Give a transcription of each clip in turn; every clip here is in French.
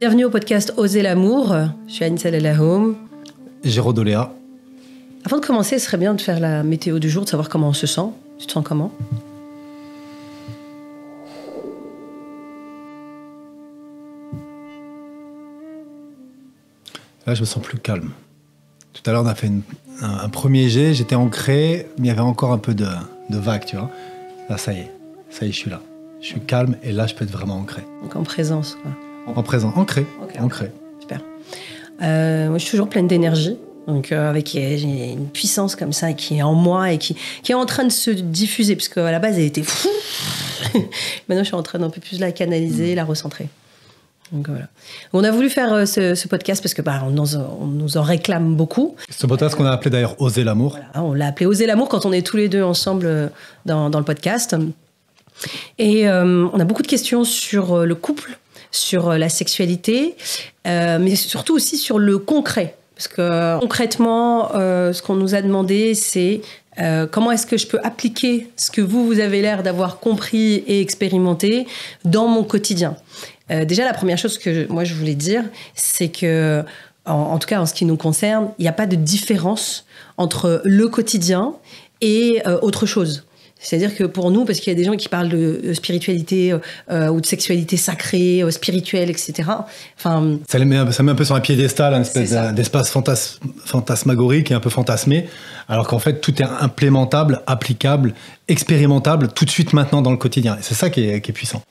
Bienvenue au podcast Oser l'amour. Je suis Anissa Lalahoum. Géraud Doléa. Avant de commencer, ce serait bien de faire la météo du jour, de savoir comment on se sent. Tu te sens comment ? Là, je me sens plus calme. Tout à l'heure, on a fait un premier jet, j'étais ancré, mais il y avait encore un peu de vague, tu vois. Là, ça y est, je suis là. Je suis calme et là, je peux être vraiment ancré. Donc en présence, quoi. En présent, ancré. Okay. Ancré. Super. Moi, je suis toujours pleine d'énergie. Donc, j'ai une puissance comme ça qui est en moi et qui est en train de se diffuser, puisque à la base, elle était fou. Maintenant, je suis en train d'un peu plus la canaliser, la recentrer. Donc voilà. On a voulu faire ce podcast parce que on nous en réclame beaucoup. Ce podcast qu'on a appelé d'ailleurs Oser l'amour. Voilà, on l'a appelé Oser l'amour quand on est tous les deux ensemble dans le podcast. Et on a beaucoup de questions sur le couple, sur la sexualité, mais surtout aussi sur le concret. Parce que concrètement, ce qu'on nous a demandé, c'est comment est-ce que je peux appliquer ce que vous avez l'air d'avoir compris et expérimenté dans mon quotidien. Déjà, la première chose que moi je voulais dire, c'est que, en tout cas en ce qui nous concerne, il n'y a pas de différence entre le quotidien et autre chose. C'est-à-dire que pour nous, parce qu'il y a des gens qui parlent de spiritualité ou de sexualité sacrée, spirituelle, etc. Enfin, ça met un peu sur un piédestal, une espèce d'espace fantasmagorique et un peu fantasmé, alors qu'en fait, tout est implémentable, applicable, expérimentable tout de suite maintenant dans le quotidien. Et c'est ça qui est puissant.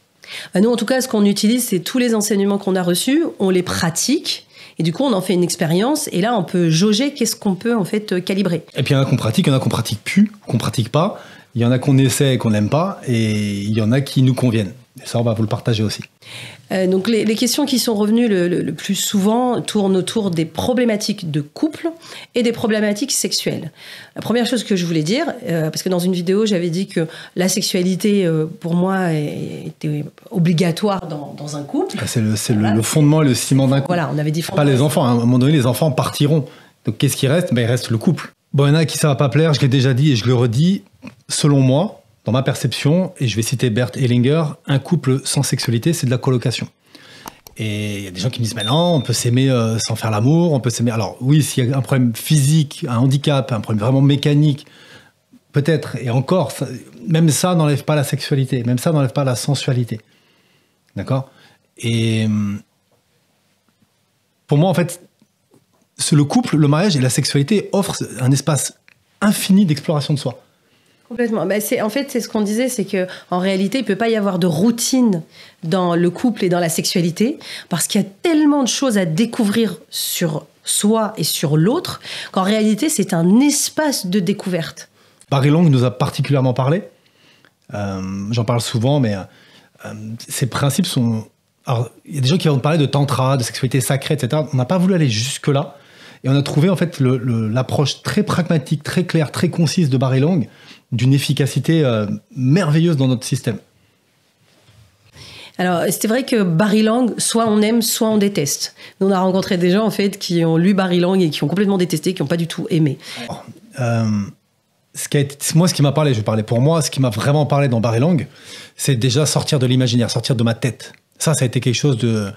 Nous, en tout cas, ce qu'on utilise, c'est tous les enseignements qu'on a reçus, on les pratique. Et du coup, on en fait une expérience. Et là, on peut jauger qu'est-ce qu'on peut en fait calibrer. Et puis, il y en a qu'on pratique, il y en a qu'on pratique plus, qu'on pratique pas. Il y en a qu'on essaie et qu'on n'aime pas, et il y en a qui nous conviennent. Et ça, on va vous le partager aussi. Donc, les questions qui sont revenues le plus souvent tournent autour des problématiques de couple et des problématiques sexuelles. La première chose que je voulais dire, parce que dans une vidéo, j'avais dit que la sexualité, pour moi, était obligatoire dans un couple. C'est le fondement et le ciment d'un couple. Voilà, on avait dit pas les enfants. À un moment donné, les enfants partiront. Donc, qu'est-ce qui reste ? Il reste le couple. Bon, il y en a à qui ça va pas plaire, je l'ai déjà dit et je le redis. Selon moi, dans ma perception, et je vais citer Bert Hellinger, un couple sans sexualité, c'est de la colocation. Et il y a des gens qui me disent, mais non, on peut s'aimer sans faire l'amour, on peut s'aimer... Alors oui, s'il y a un problème physique, un handicap, un problème vraiment mécanique, peut-être, et encore, même ça n'enlève pas la sexualité, même ça n'enlève pas la sensualité. D'accord ? Et pour moi, en fait, le couple, le mariage et la sexualité offrent un espace infini d'exploration de soi. Complètement. En fait, c'est ce qu'on disait, c'est qu'en réalité, il ne peut pas y avoir de routine dans le couple et dans la sexualité, parce qu'il y a tellement de choses à découvrir sur soi et sur l'autre, qu'en réalité, c'est un espace de découverte. Barry Long nous a particulièrement parlé. J'en parle souvent, mais ces principes sont... Alors, il y a des gens qui vont parler de tantra, de sexualité sacrée, etc. On n'a pas voulu aller jusque-là. Et on a trouvé en fait l'approche très pragmatique, très claire, très concise de Barry Long, d'une efficacité merveilleuse dans notre système. Alors, c'est vrai que Barry Long, soit on aime, soit on déteste. Nous, on a rencontré des gens en fait qui ont lu Barry Long et qui ont complètement détesté, qui n'ont pas du tout aimé. Moi, ce qui m'a parlé, je vais parler pour moi, ce qui m'a vraiment parlé dans Barry Long, c'est déjà sortir de l'imaginaire, sortir de ma tête. Ça a été quelque chose de...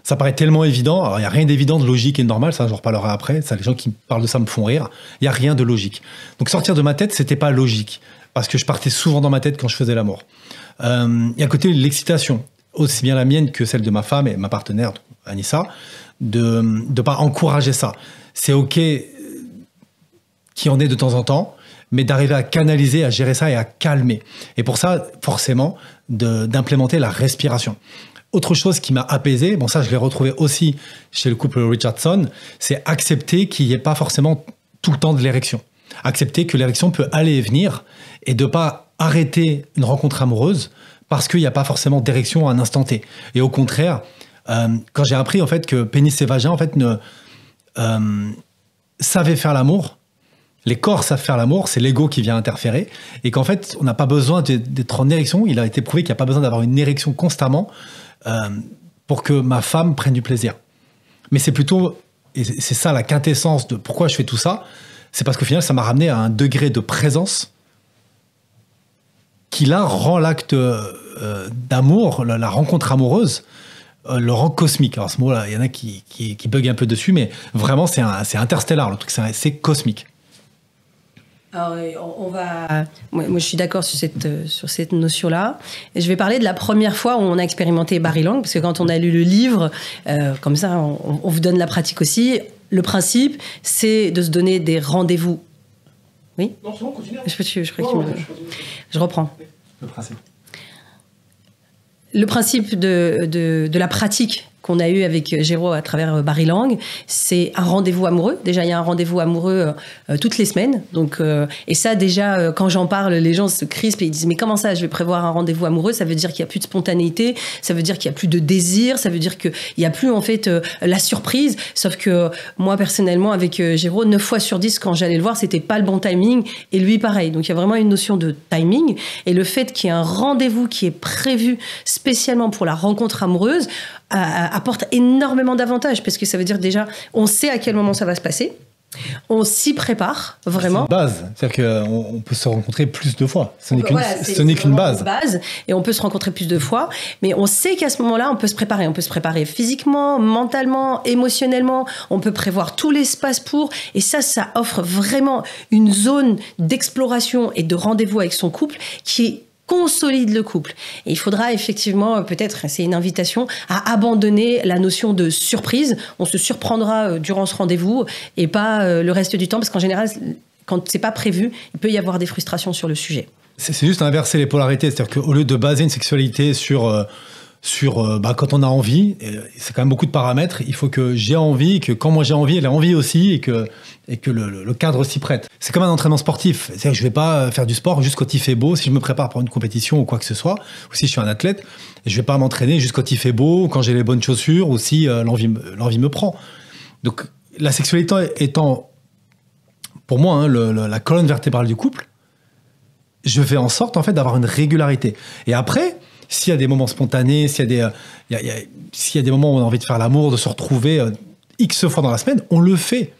Ça paraît tellement évident. Alors, il n'y a rien d'évident, de logique et de normal. Ça, j'en reparlerai après. Ça, les gens qui parlent de ça me font rire. Il n'y a rien de logique. Donc, sortir de ma tête, c'était pas logique. Parce que je partais souvent dans ma tête quand je faisais l'amour. Et à côté, l'excitation, aussi bien la mienne que celle de ma femme et ma partenaire, Anissa, de pas encourager ça. C'est OK qu'il y en ait de temps en temps, mais d'arriver à canaliser, à gérer ça et à calmer. Et pour ça, forcément, d'implémenter la respiration. Autre chose qui m'a apaisé, bon ça je l'ai retrouvé aussi chez le couple Richardson, c'est accepter qu'il n'y ait pas forcément tout le temps de l'érection. Accepter que l'érection peut aller et venir et de ne pas arrêter une rencontre amoureuse parce qu'il n'y a pas forcément d'érection à un instant T. Et au contraire, quand j'ai appris en fait que pénis et vagin en fait savaient faire l'amour, les corps savent faire l'amour, c'est l'ego qui vient interférer, et qu'en fait on n'a pas besoin d'être en érection. Il a été prouvé qu'il n'y a pas besoin d'avoir une érection constamment pour que ma femme prenne du plaisir. Mais c'est plutôt, et c'est ça la quintessence de pourquoi je fais tout ça, c'est parce qu'au final ça m'a ramené à un degré de présence qui là rend l'acte d'amour, la rencontre amoureuse, le rend cosmique. Alors ce mot-là, il y en a qui bug un peu dessus, mais vraiment, c'est interstellar, le truc, c'est cosmique. Alors, on va. Moi, je suis d'accord sur cette notion-là. Et je vais parler de la première fois où on a expérimenté Barry Lang, parce que quand on a lu le livre, comme ça, on vous donne la pratique aussi. Le principe, c'est de se donner des rendez-vous. Oui ? Non, c'est bon, continue. Je reprends. Le principe. Le principe de la pratique qu'on a eu avec Géraud à travers Barry Lang, c'est un rendez-vous amoureux. Déjà, il y a un rendez-vous amoureux toutes les semaines. Donc, et ça, déjà, quand j'en parle, les gens se crispent et ils disent « Mais comment ça, je vais prévoir un rendez-vous amoureux ?» Ça veut dire qu'il n'y a plus de spontanéité, ça veut dire qu'il n'y a plus de désir, ça veut dire qu'il n'y a plus, en fait, la surprise. Sauf que moi, personnellement, avec Géraud, 9 fois sur 10, quand j'allais le voir, c'était pas le bon timing. Et lui, pareil. Donc, il y a vraiment une notion de timing. Et le fait qu'il y ait un rendez-vous qui est prévu spécialement pour la rencontre amoureuse, apporte énormément d'avantages parce que ça veut dire déjà on sait à quel moment ça va se passer, on s'y prépare vraiment. C'est une base, c'est-à-dire qu'on peut se rencontrer plus de fois. Ce n'est qu'une base. Et on peut se rencontrer plus de fois, mais on sait qu'à ce moment-là, on peut se préparer. On peut se préparer physiquement, mentalement, émotionnellement. On peut prévoir tout l'espace pour. Et ça offre vraiment une zone d'exploration et de rendez-vous avec son couple qui consolide le couple. Et il faudra effectivement, peut-être, c'est une invitation, à abandonner la notion de surprise. On se surprendra durant ce rendez-vous et pas le reste du temps, parce qu'en général, quand c'est pas prévu, il peut y avoir des frustrations sur le sujet. C'est juste inverser les polarités, c'est-à-dire qu'au lieu de baser une sexualité sur quand on a envie, c'est quand même beaucoup de paramètres, il faut que j'ai envie, que quand moi j'ai envie, elle a envie aussi, et que le cadre s'y prête. C'est comme un entraînement sportif, c'est-à-dire que je vais pas faire du sport juste quand il fait beau, si je me prépare pour une compétition ou quoi que ce soit, ou si je suis un athlète, je vais pas m'entraîner juste quand il fait beau, quand j'ai les bonnes chaussures, ou si l'envie me prend. Donc la sexualité étant, pour moi, la colonne vertébrale du couple, je fais en sorte en fait d'avoir une régularité. Et après, s'il y a des moments spontanés, s'il y a des moments où on a envie de faire l'amour, de se retrouver X fois dans la semaine, on le fait.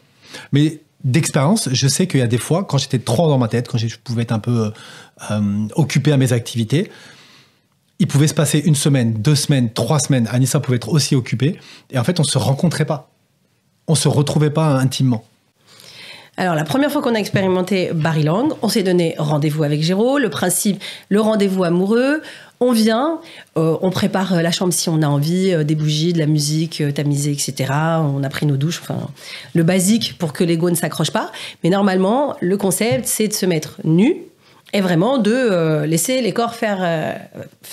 Mais d'expérience, je sais qu'il y a des fois, quand j'étais trop dans ma tête, quand je pouvais être un peu occupé à mes activités, il pouvait se passer 1 semaine, 2 semaines, 3 semaines. Anissa pouvait être aussi occupée. Et en fait, on ne se rencontrait pas. On ne se retrouvait pas intimement. Alors, la première fois qu'on a expérimenté Barry Lang, on s'est donné rendez-vous avec Géraud. Le principe, le rendez-vous amoureux. On vient, on prépare la chambre si on a envie, des bougies, de la musique tamisée, etc. On a pris nos douches, enfin, le basique pour que l'ego ne s'accroche pas. Mais normalement, le concept, c'est de se mettre nu et vraiment de laisser les corps faire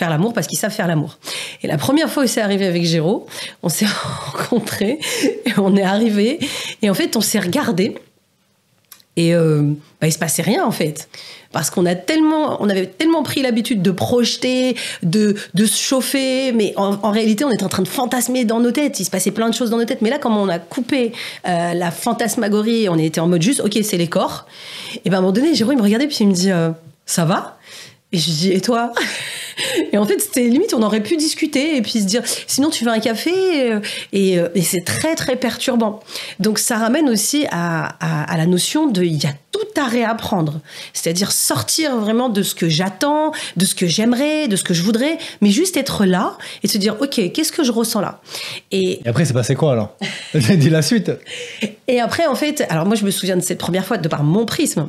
l'amour parce qu'ils savent faire l'amour. Et la première fois où c'est arrivé avec Géraud, on s'est rencontrés, et on est arrivés, et en fait, on s'est regardés. Et il se passait rien en fait, parce qu'on avait tellement pris l'habitude de projeter, de se chauffer, mais en réalité on était en train de fantasmer dans nos têtes. Il se passait plein de choses dans nos têtes, mais là comme on a coupé la fantasmagorie, on était en mode juste ok, c'est les corps. Et ben à un moment donné, Jérôme il me regardait puis il me dit ça va? Et je dis et toi? Et en fait, c'était limite, on aurait pu discuter et puis se dire, sinon tu veux un café, et c'est très très perturbant. Donc ça ramène aussi à la notion de, il y a tout à réapprendre. C'est-à-dire sortir vraiment de ce que j'attends, de ce que j'aimerais, de ce que je voudrais, mais juste être là et se dire, ok, qu'est-ce que je ressens là? Et après, c'est passé quoi alors? Dis la suite. Et après, en fait, alors moi je me souviens de cette première fois de par mon prisme.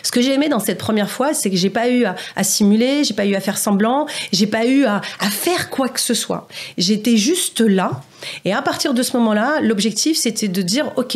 Ce que j'ai aimé dans cette première fois, c'est que j'ai pas eu à simuler, j'ai pas eu à faire semblant, j'ai pas eu à faire quoi que ce soit. J'étais juste là. Et à partir de ce moment-là, l'objectif, c'était de dire, OK,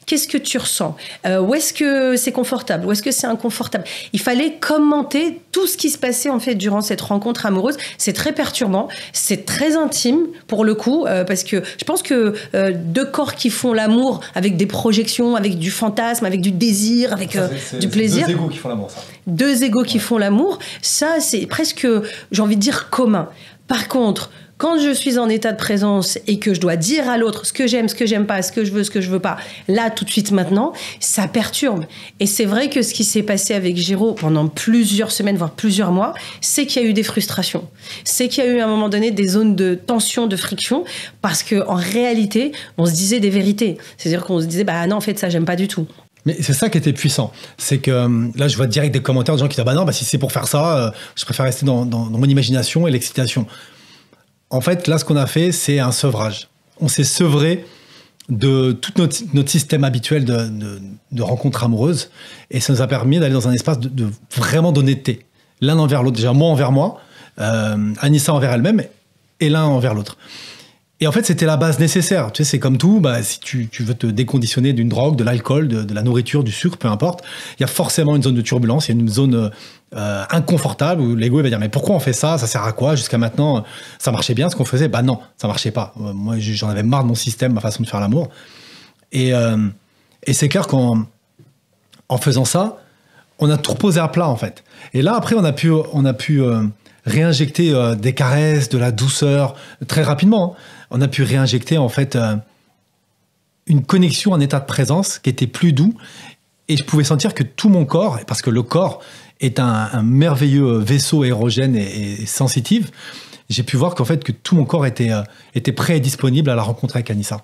qu'est-ce que tu ressens? Où est-ce que c'est confortable? Où est-ce que c'est inconfortable? Il fallait commenter tout ce qui se passait, en fait, durant cette rencontre amoureuse. C'est très perturbant, c'est très intime, pour le coup, parce que je pense que 2 corps qui font l'amour avec des projections, avec du fantasme, avec du désir, avec du plaisir. 2 égos qui font l'amour, ça. 2 égos qui font l'amour, ça, c'est presque, j'ai envie de dire, commun. Par contre, quand je suis en état de présence et que je dois dire à l'autre ce que j'aime pas, ce que je veux pas, là, tout de suite, maintenant, ça perturbe. Et c'est vrai que ce qui s'est passé avec Géraud pendant plusieurs semaines, voire plusieurs mois, c'est qu'il y a eu des frustrations. C'est qu'il y a eu à un moment donné des zones de tension, de friction, parce qu'en réalité, on se disait des vérités. C'est-à-dire qu'on se disait, bah non, en fait, ça, j'aime pas du tout. Mais c'est ça qui était puissant. C'est que là, je vois direct des commentaires de gens qui disent, bah non, si c'est pour faire ça, je préfère rester dans mon imagination et l'excitation. En fait, là, ce qu'on a fait, c'est un sevrage. On s'est sevré de tout notre système habituel de rencontres amoureuses. Et ça nous a permis d'aller dans un espace de vraiment d'honnêteté. L'un envers l'autre. Déjà, moi envers moi, Anissa envers elle-même, et l'un envers l'autre. Et en fait, c'était la base nécessaire. Tu sais, c'est comme tout, si tu veux te déconditionner d'une drogue, de l'alcool, de la nourriture, du sucre, peu importe, il y a forcément une zone de turbulence, il y a une zone inconfortable où l'ego va dire « Mais pourquoi on fait ça? Ça sert à quoi? Jusqu'à maintenant, ça marchait bien ce qu'on faisait ?» Non, ça marchait pas. Moi, j'en avais marre de mon système, ma façon de faire l'amour. Et c'est clair qu'en faisant ça, on a tout reposé à plat, en fait. Et là, après, on a pu réinjecter des caresses, de la douceur, très rapidement. On a pu réinjecter, en fait, une connexion, un état de présence qui était plus doux. Et je pouvais sentir que tout mon corps, parce que le corps est un merveilleux vaisseau érogène et sensitif, j'ai pu voir qu'en fait, que tout mon corps était prêt et disponible à la rencontre avec Anissa.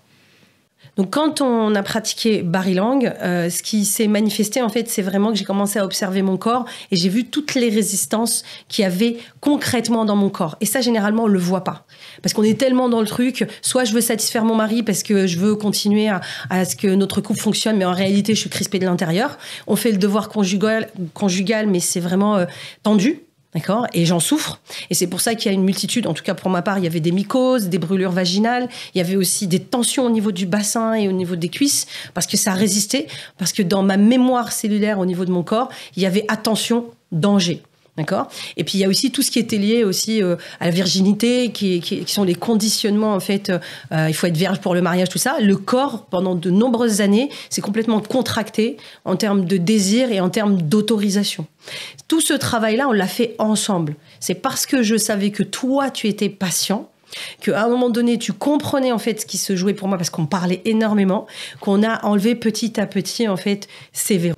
Donc, quand on a pratiqué Barilang, ce qui s'est manifesté, en fait, c'est vraiment que j'ai commencé à observer mon corps et j'ai vu toutes les résistances qu'il y avait concrètement dans mon corps. Et ça, généralement, on le voit pas. Parce qu'on est tellement dans le truc, soit je veux satisfaire mon mari parce que je veux continuer à ce que notre couple fonctionne, mais en réalité, je suis crispée de l'intérieur. On fait le devoir conjugal mais c'est vraiment tendu. D'accord? Et j'en souffre. Et c'est pour ça qu'il y a une multitude, en tout cas pour ma part, il y avait des mycoses, des brûlures vaginales, il y avait aussi des tensions au niveau du bassin et au niveau des cuisses, parce que ça résistait, parce que dans ma mémoire cellulaire au niveau de mon corps, il y avait attention, danger. D'accord? Et puis il y a aussi tout ce qui était lié aussi à la virginité, qui sont les conditionnements en fait. Il faut être vierge pour le mariage, tout ça. Le corps, pendant de nombreuses années, s'est complètement contracté en termes de désir et en termes d'autorisation. Tout ce travail-là, on l'a fait ensemble. C'est parce que je savais que toi, tu étais patient, qu'à un moment donné, tu comprenais en fait ce qui se jouait pour moi, parce qu'on parlait énormément, qu'on a enlevé petit à petit en fait ces verrous.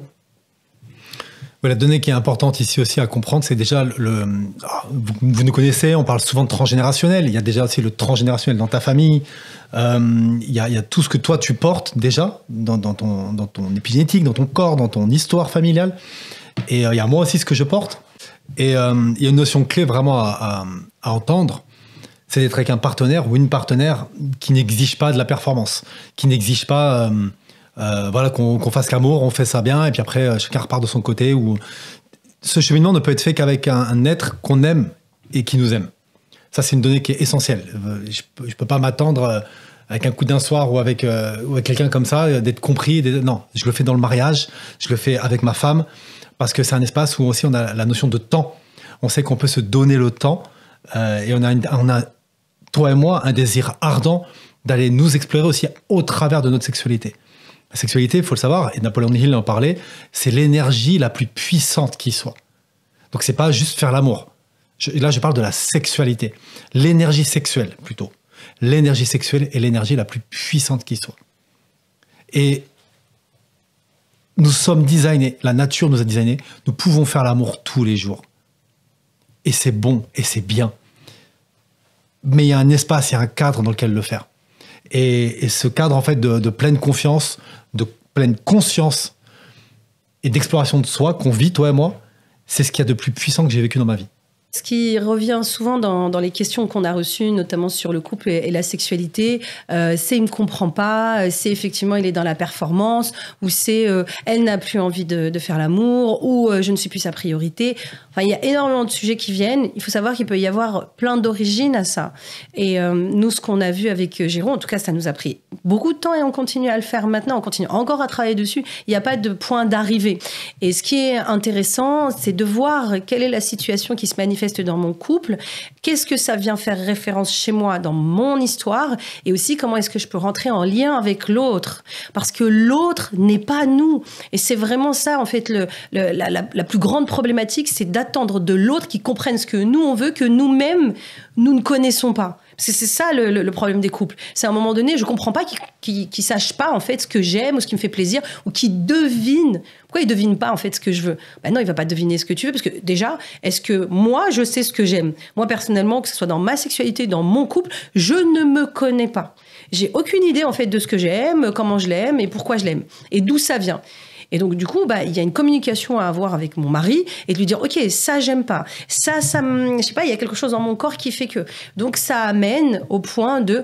La donnée qui est importante ici aussi à comprendre, c'est déjà vous nous connaissez, on parle souvent de transgénérationnel. Il y a déjà aussi le transgénérationnel dans ta famille. Il y a tout ce que toi tu portes déjà dans ton épigénétique, dans ton corps, dans ton histoire familiale. Et il y a moi aussi ce que je porte. Et il y a une notion clé vraiment à entendre, c'est d'être avec un partenaire ou une partenaire qui n'exige pas de la performance, qui n'exige pas qu'on fasse l'amour, on fait ça bien, et puis après chacun repart de son côté. Ou ce cheminement ne peut être fait qu'avec un être qu'on aime et qui nous aime. Ça, c'est une donnée qui est essentielle. Je peux pas m'attendre avec un coup d'un soir ou avec quelqu'un comme ça d'être compris. Non, je le fais dans le mariage, je le fais avec ma femme, parce que c'est un espace où aussi on a la notion de temps. On sait qu'on peut se donner le temps, et on a, toi et moi, un désir ardent d'aller nous explorer aussi au travers de notre sexualité. La sexualité, il faut le savoir, et Napoléon Hill en parlait, c'est l'énergie la plus puissante qui soit. Donc c'est pas juste faire l'amour. Là, je parle de la sexualité. L'énergie sexuelle, plutôt. L'énergie sexuelle est l'énergie la plus puissante qui soit. Et nous sommes designés, la nature nous a designés, nous pouvons faire l'amour tous les jours. Et c'est bon, et c'est bien. Mais il y a un espace, il y a un cadre dans lequel le faire. Et ce cadre, en fait, de pleine confiance, de pleine conscience et d'exploration de soi qu'on vit, toi et moi, c'est ce qu'il y a de plus puissant que j'ai vécu dans ma vie. Ce qui revient souvent dans les questions qu'on a reçues, notamment sur le couple et la sexualité, c'est « il ne me comprend pas », c'est effectivement « il est dans la performance », ou c'est « elle n'a plus envie de faire l'amour », ou « je ne suis plus sa priorité ». Enfin, il y a énormément de sujets qui viennent. Il faut savoir qu'il peut y avoir plein d'origines à ça. Et nous, ce qu'on a vu avec Jérôme, en tout cas, ça nous a pris beaucoup de temps et on continue à le faire maintenant. On continue encore à travailler dessus. Il n'y a pas de point d'arrivée. Et ce qui est intéressant, c'est de voir quelle est la situation qui se manifeste dans mon couple, qu'est-ce que ça vient faire référence chez moi dans mon histoire, et aussi comment est-ce que je peux rentrer en lien avec l'autre, parce que l'autre n'est pas nous, et c'est vraiment ça en fait la plus grande problématique, c'est d'attendre de l'autre qui comprenne ce que nous on veut, que nous-mêmes nous ne connaissons pas. Parce que c'est ça le problème des couples. C'est à un moment donné, je comprends pas qu'ils sachent pas en fait ce que j'aime ou ce qui me fait plaisir, ou qu'ils devinent. Pourquoi ils devinent pas en fait ce que je veux? Ben non, il va pas deviner ce que tu veux, parce que déjà, est-ce que moi je sais ce que j'aime? Moi personnellement, que ce soit dans ma sexualité, dans mon couple, je ne me connais pas. J'ai aucune idée en fait de ce que j'aime, comment je l'aime et pourquoi je l'aime et d'où ça vient. Et donc, du coup, il y a une communication à avoir avec mon mari et de lui dire, OK, ça, j'aime pas. Ça, je sais pas, il y a quelque chose dans mon corps qui fait que. Donc, ça amène au point de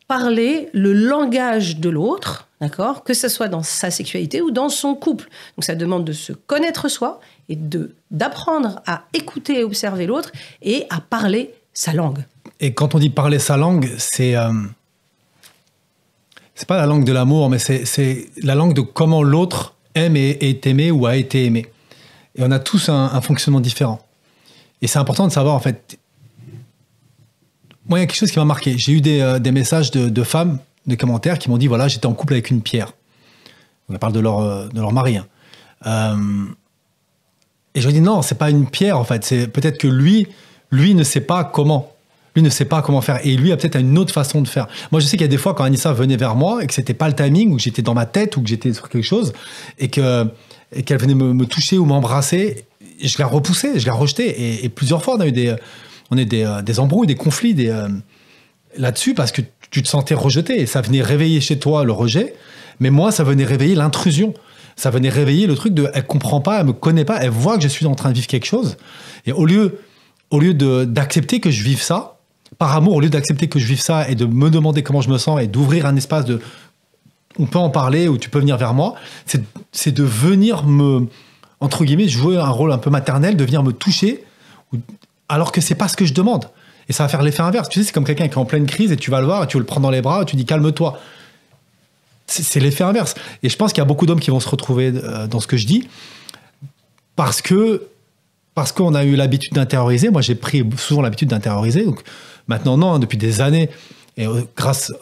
parler le langage de l'autre, d'accord, que ce soit dans sa sexualité ou dans son couple. Donc, ça demande de se connaître soi et d'apprendre à écouter et observer l'autre et à parler sa langue. Et quand on dit parler sa langue, c'est pas la langue de l'amour, mais c'est la langue de comment l'autre aime et est aimé ou a été aimé. Et on a tous un fonctionnement différent. Et c'est important de savoir, en fait... Moi, il y a quelque chose qui m'a marqué. J'ai eu des messages de femmes, des commentaires, qui m'ont dit, voilà, j'étais en couple avec une pierre. On parle de leur mari. Et je lui ai dit, non, c'est pas une pierre, en fait. C'est peut-être que lui ne sait pas comment. Lui ne sait pas comment faire. Et lui a peut-être une autre façon de faire. Moi, je sais qu'il y a des fois, quand Anissa venait vers moi, et que c'était pas le timing, ou que j'étais dans ma tête, ou que j'étais sur quelque chose, et qu'elle venait me toucher ou m'embrasser, je la repoussais, je la rejetais. Et plusieurs fois, on a eu des embrouilles, des conflits là-dessus, parce que tu te sentais rejeté. Et ça venait réveiller chez toi le rejet. Mais moi, ça venait réveiller l'intrusion. Ça venait réveiller le truc de elle comprend pas, elle me connaît pas, elle voit que je suis en train de vivre quelque chose. Et au lieu d'accepter que je vive ça, par amour, au lieu d'accepter que je vive ça et de me demander comment je me sens et d'ouvrir un espace on peut en parler, ou tu peux venir vers moi, c'est de venir entre guillemets, jouer un rôle un peu maternel, de venir me toucher, alors que c'est pas ce que je demande. Et ça va faire l'effet inverse. Tu sais, c'est comme quelqu'un qui est en pleine crise et tu vas le voir et tu le prends dans les bras et tu dis calme-toi. C'est l'effet inverse. Et je pense qu'il y a beaucoup d'hommes qui vont se retrouver dans ce que je dis parce qu'on a eu l'habitude d'intérioriser. Moi, j'ai pris souvent l'habitude d'intérioriser. Donc, maintenant, non, depuis des années, et grâce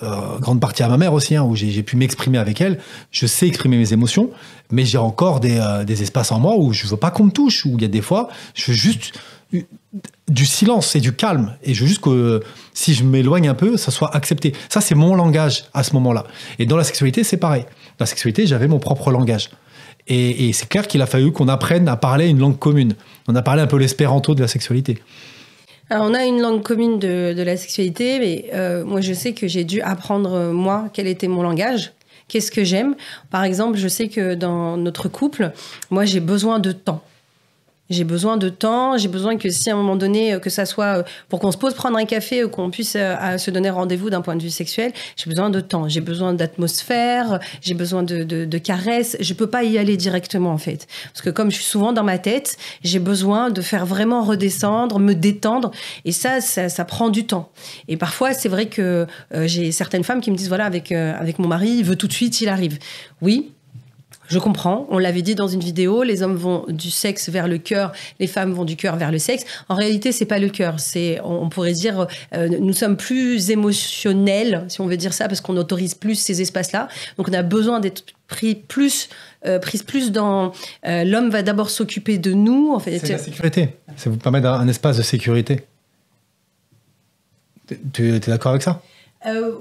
grande partie à ma mère aussi, où j'ai pu m'exprimer avec elle, je sais exprimer mes émotions, mais j'ai encore des espaces en moi où je veux pas qu'on me touche, où il y a des fois, je veux juste du silence et du calme. Et je veux juste que si je m'éloigne un peu, ça soit accepté. Ça, c'est mon langage à ce moment-là. Et dans la sexualité, c'est pareil. Dans la sexualité, j'avais mon propre langage. Et c'est clair qu'il a fallu qu'on apprenne à parler une langue commune. On a parlé un peu l'espéranto de la sexualité. Alors, on a une langue commune de la sexualité, mais moi, je sais que j'ai dû apprendre, moi, quel était mon langage, qu'est-ce que j'aime. Par exemple, je sais que dans notre couple, moi, j'ai besoin de temps. J'ai besoin de temps, j'ai besoin que si à un moment donné, que ça soit pour qu'on se pose prendre un café ou qu'on puisse se donner rendez-vous d'un point de vue sexuel, j'ai besoin de temps, j'ai besoin d'atmosphère, j'ai besoin de caresses. Je peux pas y aller directement en fait. Parce que comme je suis souvent dans ma tête, j'ai besoin de faire vraiment redescendre, me détendre. Et ça prend du temps. Et parfois, c'est vrai que j'ai certaines femmes qui me disent, voilà, avec mon mari, il veut tout de suite, il arrive. Oui. Je comprends, on l'avait dit dans une vidéo, les hommes vont du sexe vers le cœur, les femmes vont du cœur vers le sexe. En réalité, c'est pas le cœur, on pourrait dire, nous sommes plus émotionnels, si on veut dire ça, parce qu'on autorise plus ces espaces-là. Donc on a besoin d'être prise plus dans l'homme va d'abord s'occuper de nous. En fait. C'est la sécurité, ça vous permet un espace de sécurité. Tu es d'accord avec ça ?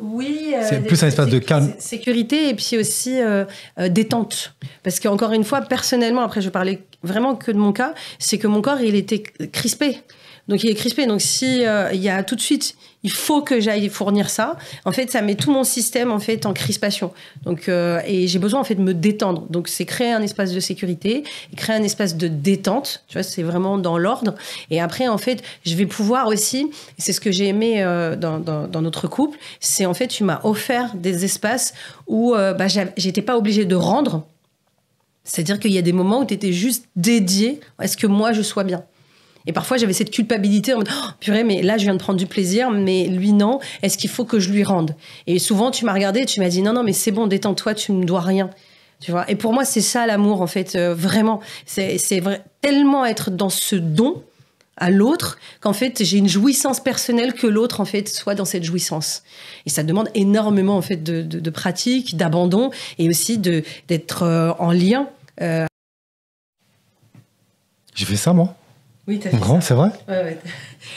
Oui. C'est plus un espace de calme. Sécurité et puis aussi détente. Parce qu'encore une fois, personnellement, après je parlais vraiment que de mon cas, c'est que mon corps, il était crispé. Donc il est crispé. Donc si il y a tout de suite, il faut que j'aille fournir ça. En fait, ça met tout mon système en fait en crispation. Donc et j'ai besoin en fait de me détendre. Donc c'est créer un espace de sécurité, et créer un espace de détente. Tu vois, c'est vraiment dans l'ordre. Et après en fait, je vais pouvoir aussi. Et c'est ce que j'ai aimé dans notre couple. C'est en fait, tu m'as offert des espaces où j'étais pas obligée de rendre. C'est-à-dire qu'il y a des moments où tu étais juste dédié à ce que moi je sois bien. Et parfois, j'avais cette culpabilité en mode oh, purée, mais là, je viens de prendre du plaisir, mais lui, non. Est-ce qu'il faut que je lui rende ? Et souvent, tu m'as regardé et tu m'as dit non, mais c'est bon, détends-toi, tu ne me dois rien. Tu vois ? Et pour moi, c'est ça l'amour, en fait, vraiment. C'est vrai, tellement être dans ce don à l'autre qu'en fait, j'ai une jouissance personnelle que l'autre, en fait, soit dans cette jouissance. Et ça demande énormément, en fait, de pratique, d'abandon et aussi d'être en lien. J'ai fait ça, moi. Oui, t'as fait grand, ça. C'est vrai. Ouais.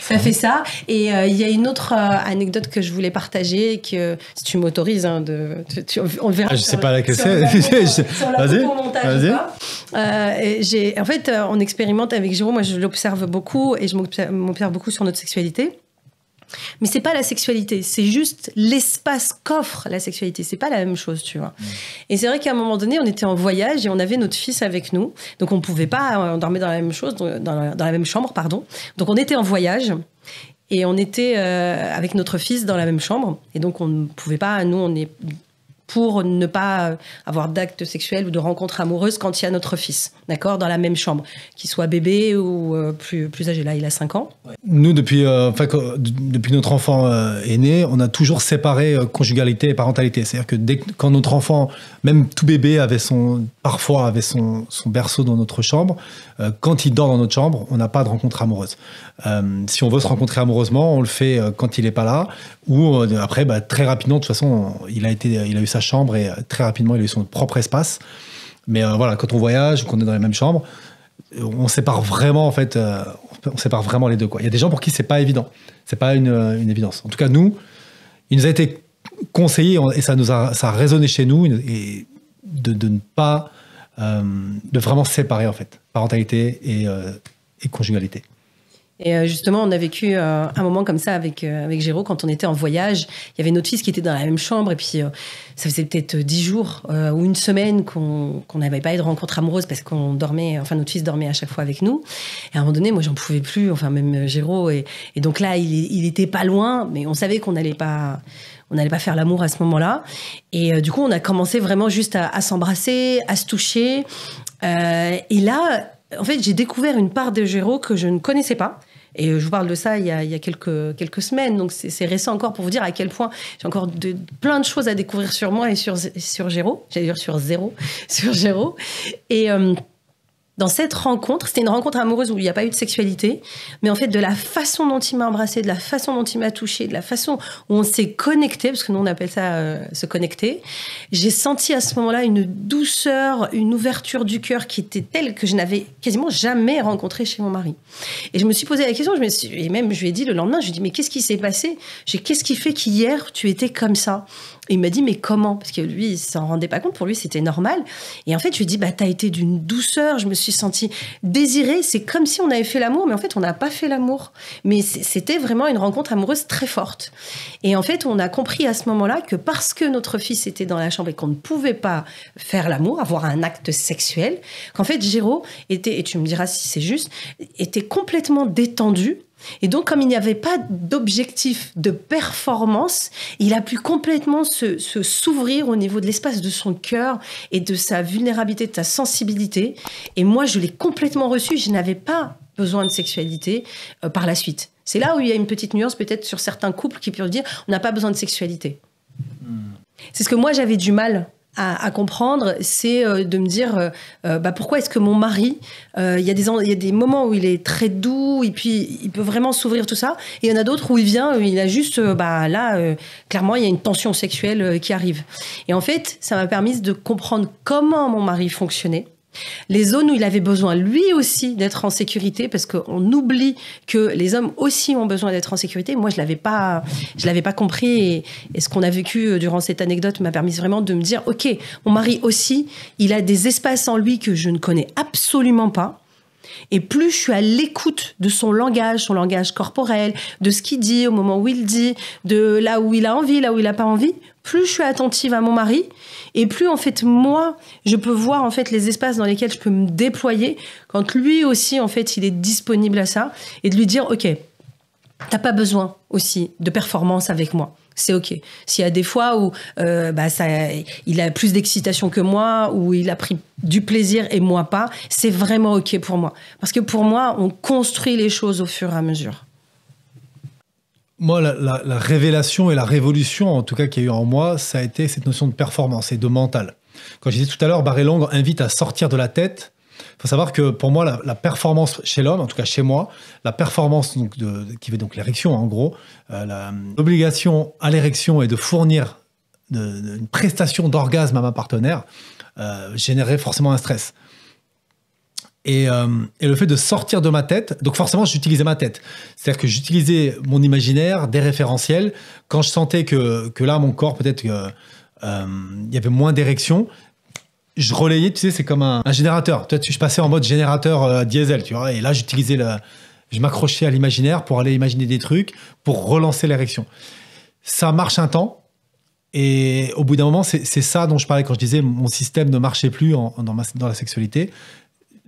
Ça fait ça. Et il y a une autre anecdote que je voulais partager, que si tu m'autorises, on verra. Je sais pas laquelle c'est. Vas-y. En fait, on expérimente avec Jérôme. Moi, je l'observe beaucoup et je m'observe beaucoup sur notre sexualité. Mais c'est pas la sexualité, c'est juste l'espace qu'offre la sexualité. C'est pas la même chose, tu vois. Et c'est vrai qu'à un moment donné, on était en voyage et on avait notre fils avec nous. Donc on pouvait pas, on dormait dans la même chose, dans la même chambre, pardon. Donc on était en voyage et on était avec notre fils dans la même chambre. Et donc on ne pouvait pas, nous on est pour ne pas avoir d'actes sexuels ou de rencontres amoureuses quand il y a notre fils, d'accord, dans la même chambre, qu'il soit bébé ou plus âgé. Là, il a 5 ans. Nous, depuis notre enfant est né, on a toujours séparé conjugalité et parentalité. C'est-à-dire que quand notre enfant, même tout bébé, parfois avait son berceau dans notre chambre, quand il dort dans notre chambre, on n'a pas de rencontre amoureuse. Si on veut se rencontrer amoureusement, on le fait quand il n'est pas là, ou après, très rapidement, de toute façon, il a eu sa chambre et très rapidement, il a eu son propre espace. Mais voilà, quand on voyage ou qu'on est dans la même chambre, on sépare vraiment, en fait, on sépare vraiment les deux, quoi. Il y a des gens pour qui c'est pas évident. C'est pas une évidence. En tout cas, nous, il nous a été conseillé, et ça a résonné chez nous, et de ne pas, de vraiment séparer, en fait, parentalité et conjugalité. Et justement, on a vécu un moment comme ça avec Géraud quand on était en voyage. Il y avait notre fils qui était dans la même chambre et puis ça faisait peut-être 10 jours ou une semaine qu'on n'avait pas eu de rencontre amoureuse parce qu'on dormait, enfin notre fils dormait à chaque fois avec nous. Et à un moment donné, moi j'en pouvais plus, enfin même Géraud. Et donc là, il était pas loin, mais on savait qu'on n'allait pas faire l'amour à ce moment-là. Et du coup, on a commencé vraiment juste à s'embrasser, à se toucher. Et là, en fait, j'ai découvert une part de Géraud que je ne connaissais pas. Et je vous parle de ça il y a quelques semaines. Donc, c'est récent encore pour vous dire à quel point j'ai encore plein de choses à découvrir sur moi et sur Géraud. J'allais dire sur Géraud. Et dans cette rencontre, c'était une rencontre amoureuse où il n'y a pas eu de sexualité, mais en fait, de la façon dont il m'a embrassée, de la façon dont il m'a touchée, de la façon où on s'est connecté, parce que nous, on appelle ça se connecter, j'ai senti à ce moment-là une douceur, une ouverture du cœur qui était telle que je n'avais quasiment jamais rencontrée chez mon mari. Et je me suis posé la question, et même je lui ai dit le lendemain, je lui ai dit, mais qu'est-ce qui s'est passé? Qu'est-ce qui fait qu'hier, tu étais comme ça? Et il m'a dit, mais comment? Parce que lui, il s'en rendait pas compte. Pour lui, c'était normal. Et en fait, je lui ai dit, t'as été d'une douceur. Je me suis sentie désirée. C'est comme si on avait fait l'amour, mais en fait, on n'a pas fait l'amour. Mais c'était vraiment une rencontre amoureuse très forte. Et en fait, on a compris à ce moment-là que parce que notre fils était dans la chambre et qu'on ne pouvait pas faire l'amour, avoir un acte sexuel, qu'en fait, Géraud était, et tu me diras si c'est juste, était complètement détendu. Et donc, comme il n'y avait pas d'objectif de performance, il a pu complètement s'ouvrir au niveau de l'espace de son cœur et de sa vulnérabilité, de sa sensibilité. Et moi, je l'ai complètement reçu. Je n'avais pas besoin de sexualité par la suite. C'est là où il y a une petite nuance peut-être sur certains couples qui peuvent dire on n'a pas besoin de sexualité. C'est ce que moi, j'avais du mal à comprendre, c'est de me dire pourquoi est-ce que mon mari, il y a des moments où il est très doux et puis il peut vraiment s'ouvrir tout ça, et il y en a d'autres où il vient, il a juste clairement il y a une tension sexuelle qui arrive. Et en fait, ça m'a permis de comprendre comment mon mari fonctionnait, les zones où il avait besoin lui aussi d'être en sécurité, parce qu'on oublie que les hommes aussi ont besoin d'être en sécurité. Moi, je l'avais pas compris, et ce qu'on a vécu durant cette anecdote m'a permis vraiment de me dire, ok, mon mari aussi, il a des espaces en lui que je ne connais absolument pas. Et plus je suis à l'écoute de son langage corporel, de ce qu'il dit au moment où il dit, de là où il a envie, là où il n'a pas envie, plus je suis attentive à mon mari, et plus en fait moi je peux voir en fait les espaces dans lesquels je peux me déployer quand lui aussi en fait il est disponible à ça, et de lui dire ok, t'as pas besoin aussi de performance avec moi. C'est ok. S'il y a des fois où il a plus d'excitation que moi, où il a pris du plaisir et moi pas, c'est vraiment ok pour moi. Parce que pour moi, on construit les choses au fur et à mesure. Moi, la révélation et la révolution, en tout cas, qu'il y a eu en moi, ça a été cette notion de performance et de mental. Quand je disais tout à l'heure, Barré Long invite à sortir de la tête. Il faut savoir que pour moi, la performance chez l'homme, en tout cas chez moi, la performance qui veut donc l'érection en gros, l'obligation à l'érection est de fournir une prestation d'orgasme à ma partenaire, générait forcément un stress. Et le fait de sortir de ma tête, donc forcément j'utilisais ma tête. C'est-à-dire que j'utilisais mon imaginaire, des référentiels. Quand je sentais que là, mon corps, peut-être qu'il y avait moins d'érection, je relayais, tu sais, c'est comme un générateur. Toi, je passais en mode générateur diesel, tu vois. Et là, j'utilisais je m'accrochais à l'imaginaire pour aller imaginer des trucs, pour relancer l'érection. Ça marche un temps. Et au bout d'un moment, c'est ça dont je parlais quand je disais mon système ne marchait plus dans la sexualité.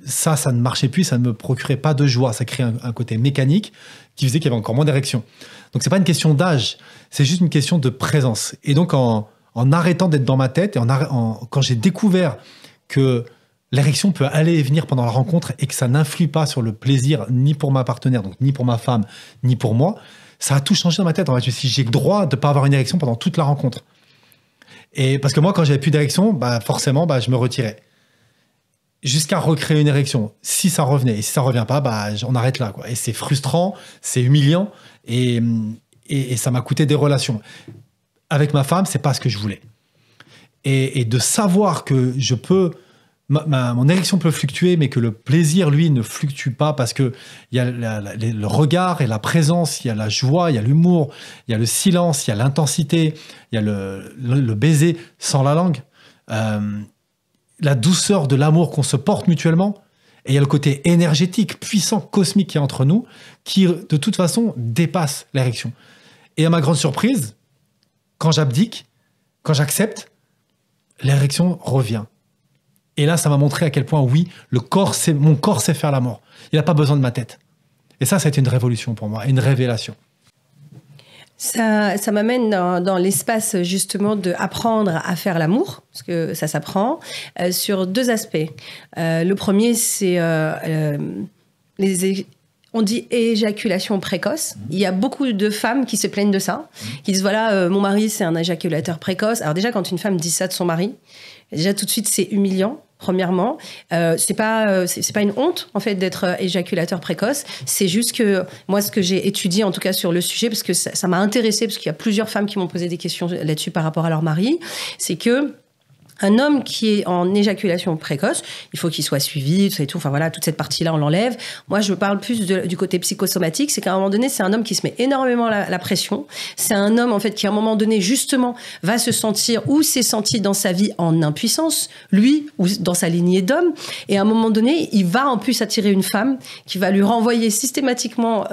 Ça ne marchait plus, ça ne me procurait pas de joie. Ça créait un côté mécanique qui faisait qu'il y avait encore moins d'érection. Donc, c'est pas une question d'âge, c'est juste une question de présence. Et donc, en arrêtant d'être dans ma tête, et quand j'ai découvert que l'érection peut aller et venir pendant la rencontre et que ça n'influe pas sur le plaisir ni pour ma partenaire, donc ni pour ma femme, ni pour moi, ça a tout changé dans ma tête. En fait, je me suis dit, j'ai le droit de ne pas avoir une érection pendant toute la rencontre. Et parce que moi, quand j'avais plus d'érection, forcément, je me retirais. Jusqu'à recréer une érection. Si ça revenait, et si ça revient pas, on arrête là, quoi. Et c'est frustrant, c'est humiliant, et ça m'a coûté des relations. Avec ma femme, c'est pas ce que je voulais. Et de savoir que je peux, mon érection peut fluctuer, mais que le plaisir, lui, ne fluctue pas parce que il y a le regard et la présence, il y a la joie, il y a l'humour, il y a le silence, il y a l'intensité, il y a le baiser sans la langue. La douceur de l'amour qu'on se porte mutuellement, et il y a le côté énergétique, puissant, cosmique qui est entre nous, qui, de toute façon, dépasse l'érection. Et à ma grande surprise, quand j'abdique, quand j'accepte, l'érection revient. Et là, ça m'a montré à quel point, oui, mon corps sait faire l'amour. Il n'a pas besoin de ma tête. Et ça a été une révolution pour moi, une révélation. Ça m'amène dans l'espace justement d'apprendre à faire l'amour, parce que ça s'apprend, sur deux aspects. Le premier, c'est on dit éjaculation précoce. Il y a beaucoup de femmes qui se plaignent de ça, qui disent voilà, mon mari c'est un éjaculateur précoce. Alors déjà, quand une femme dit ça de son mari, déjà tout de suite c'est humiliant. Premièrement, c'est pas une honte en fait d'être éjaculateur précoce. C'est juste que moi, ce que j'ai étudié en tout cas sur le sujet, parce que ça m'a intéressé, parce qu'il y a plusieurs femmes qui m'ont posé des questions là-dessus par rapport à leur mari, c'est que un homme qui est en éjaculation précoce, il faut qu'il soit suivi, tout ça et tout. Enfin voilà, toute cette partie-là, on l'enlève. Moi, je parle plus du côté psychosomatique. C'est qu'à un moment donné, c'est un homme qui se met énormément la pression. C'est un homme, en fait, qui à un moment donné, justement, va se sentir ou s'est senti dans sa vie en impuissance, lui, ou dans sa lignée d'homme. Et à un moment donné, il va en plus attirer une femme qui va lui renvoyer systématiquement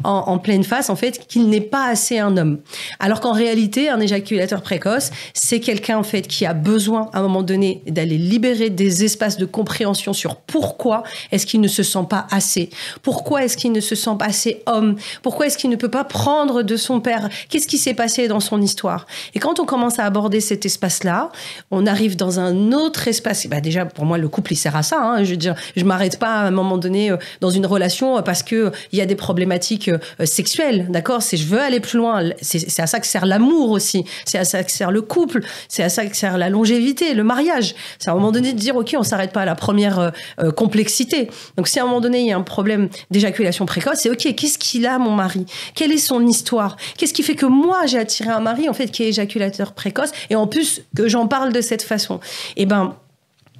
en pleine face, en fait, qu'il n'est pas assez un homme. Alors qu'en réalité, un éjaculateur précoce, c'est quelqu'un, en fait, qui a besoin à un moment donné d'aller libérer des espaces de compréhension sur pourquoi est-ce qu'il ne se sent pas assez, pourquoi est-ce qu'il ne se sent pas assez homme, pourquoi est-ce qu'il ne peut pas prendre de son père, qu'est-ce qui s'est passé dans son histoire. Et quand on commence à aborder cet espace-là, on arrive dans un autre espace. Et déjà, pour moi, le couple, il sert à ça. Hein. Je veux dire, je m'arrête pas à un moment donné dans une relation parce qu'il y a des problématiques sexuelles, d'accord ? Je veux aller plus loin. C'est à ça que sert l'amour aussi. C'est à ça que sert le couple. C'est à ça que sert la longévité, le mariage. C'est à un moment donné de dire, OK, on s'arrête pas à la première complexité. Donc, si à un moment donné, il y a un problème d'éjaculation précoce, c'est OK, qu'est-ce qu'il a, mon mari ? Quelle est son histoire ? Qu'est-ce qui fait que moi, j'ai attiré un mari, en fait, qui est éjaculateur précoce, et en plus, que j'en parle de cette façon ?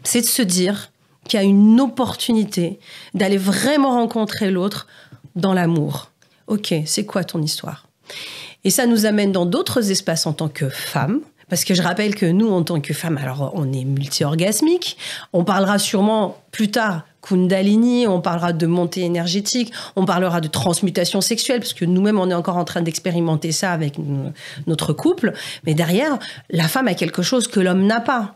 C'est de se dire qu'il y a une opportunité d'aller vraiment rencontrer l'autre dans l'amour. OK, c'est quoi ton histoire ? Et ça nous amène dans d'autres espaces en tant que femme. Parce que je rappelle que nous, en tant que femmes, alors on est multi-orgasmique. On parlera sûrement plus tard Kundalini, on parlera de montée énergétique, on parlera de transmutation sexuelle, parce que nous-mêmes, on est encore en train d'expérimenter ça avec notre couple. Mais derrière, la femme a quelque chose que l'homme n'a pas.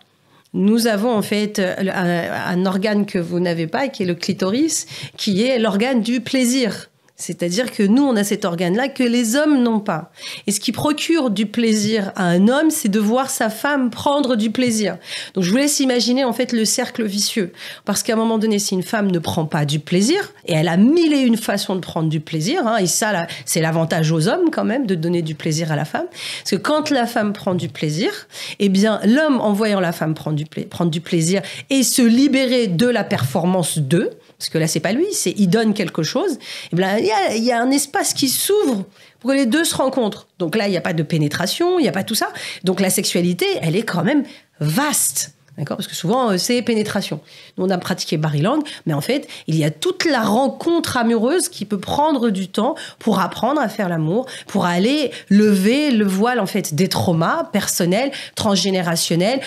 Nous avons en fait un organe que vous n'avez pas, qui est le clitoris, qui est l'organe du plaisir. C'est-à-dire que nous, on a cet organe-là que les hommes n'ont pas. Et ce qui procure du plaisir à un homme, c'est de voir sa femme prendre du plaisir. Donc, je vous laisse imaginer, en fait, le cercle vicieux. Parce qu'à un moment donné, si une femme ne prend pas du plaisir, et elle a mille et une façons de prendre du plaisir, et ça, là, c'est l'avantage aux hommes, quand même, de donner du plaisir à la femme. Parce que quand la femme prend du plaisir, eh bien, l'homme, en voyant la femme prendre du plaisir et se libérer de la performance d'eux, parce que là, c'est pas lui, il donne quelque chose, et bien, il y a un espace qui s'ouvre pour que les deux se rencontrent. Donc là, il n'y a pas de pénétration, il n'y a pas tout ça. Donc la sexualité, elle est quand même vaste. D'accord ? Parce que souvent, c'est pénétration. Nous, on a pratiqué Barilang, mais en fait, il y a toute la rencontre amoureuse qui peut prendre du temps pour apprendre à faire l'amour, pour aller lever le voile, en fait, des traumas personnels, transgénérationnels,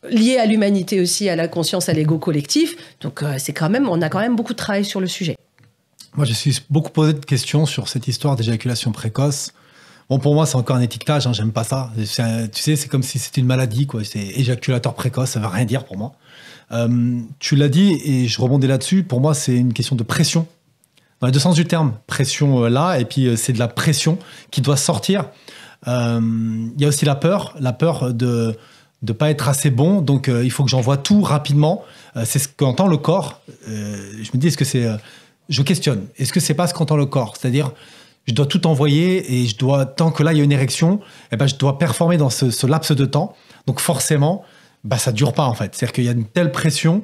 lié à l'humanité aussi, à la conscience, à l'ego collectif. Donc, on a quand même beaucoup de travail sur le sujet. Moi, je me suis beaucoup posé de questions sur cette histoire d'éjaculation précoce. Bon, pour moi, c'est encore un étiquetage, hein, j'aime pas ça. Tu sais, c'est comme si c'était une maladie, quoi. C'est éjaculateur précoce, ça veut rien dire pour moi. Tu l'as dit, et je rebondis là-dessus, pour moi, c'est une question de pression. Dans les deux sens du terme, pression là, et puis c'est de la pression qui doit sortir. Il y a aussi la peur de pas être assez bon, donc il faut que j'envoie tout rapidement. C'est ce qu'entend le corps. Je me dis, est-ce que c'est... je questionne. Est-ce que c'est pas ce qu'entend le corps? C'est-à-dire, je dois tout envoyer et je dois, tant que là, il y a une érection, eh ben, je dois performer dans ce laps de temps. Donc forcément, bah, ça dure pas, en fait. C'est-à-dire qu'il y a une telle pression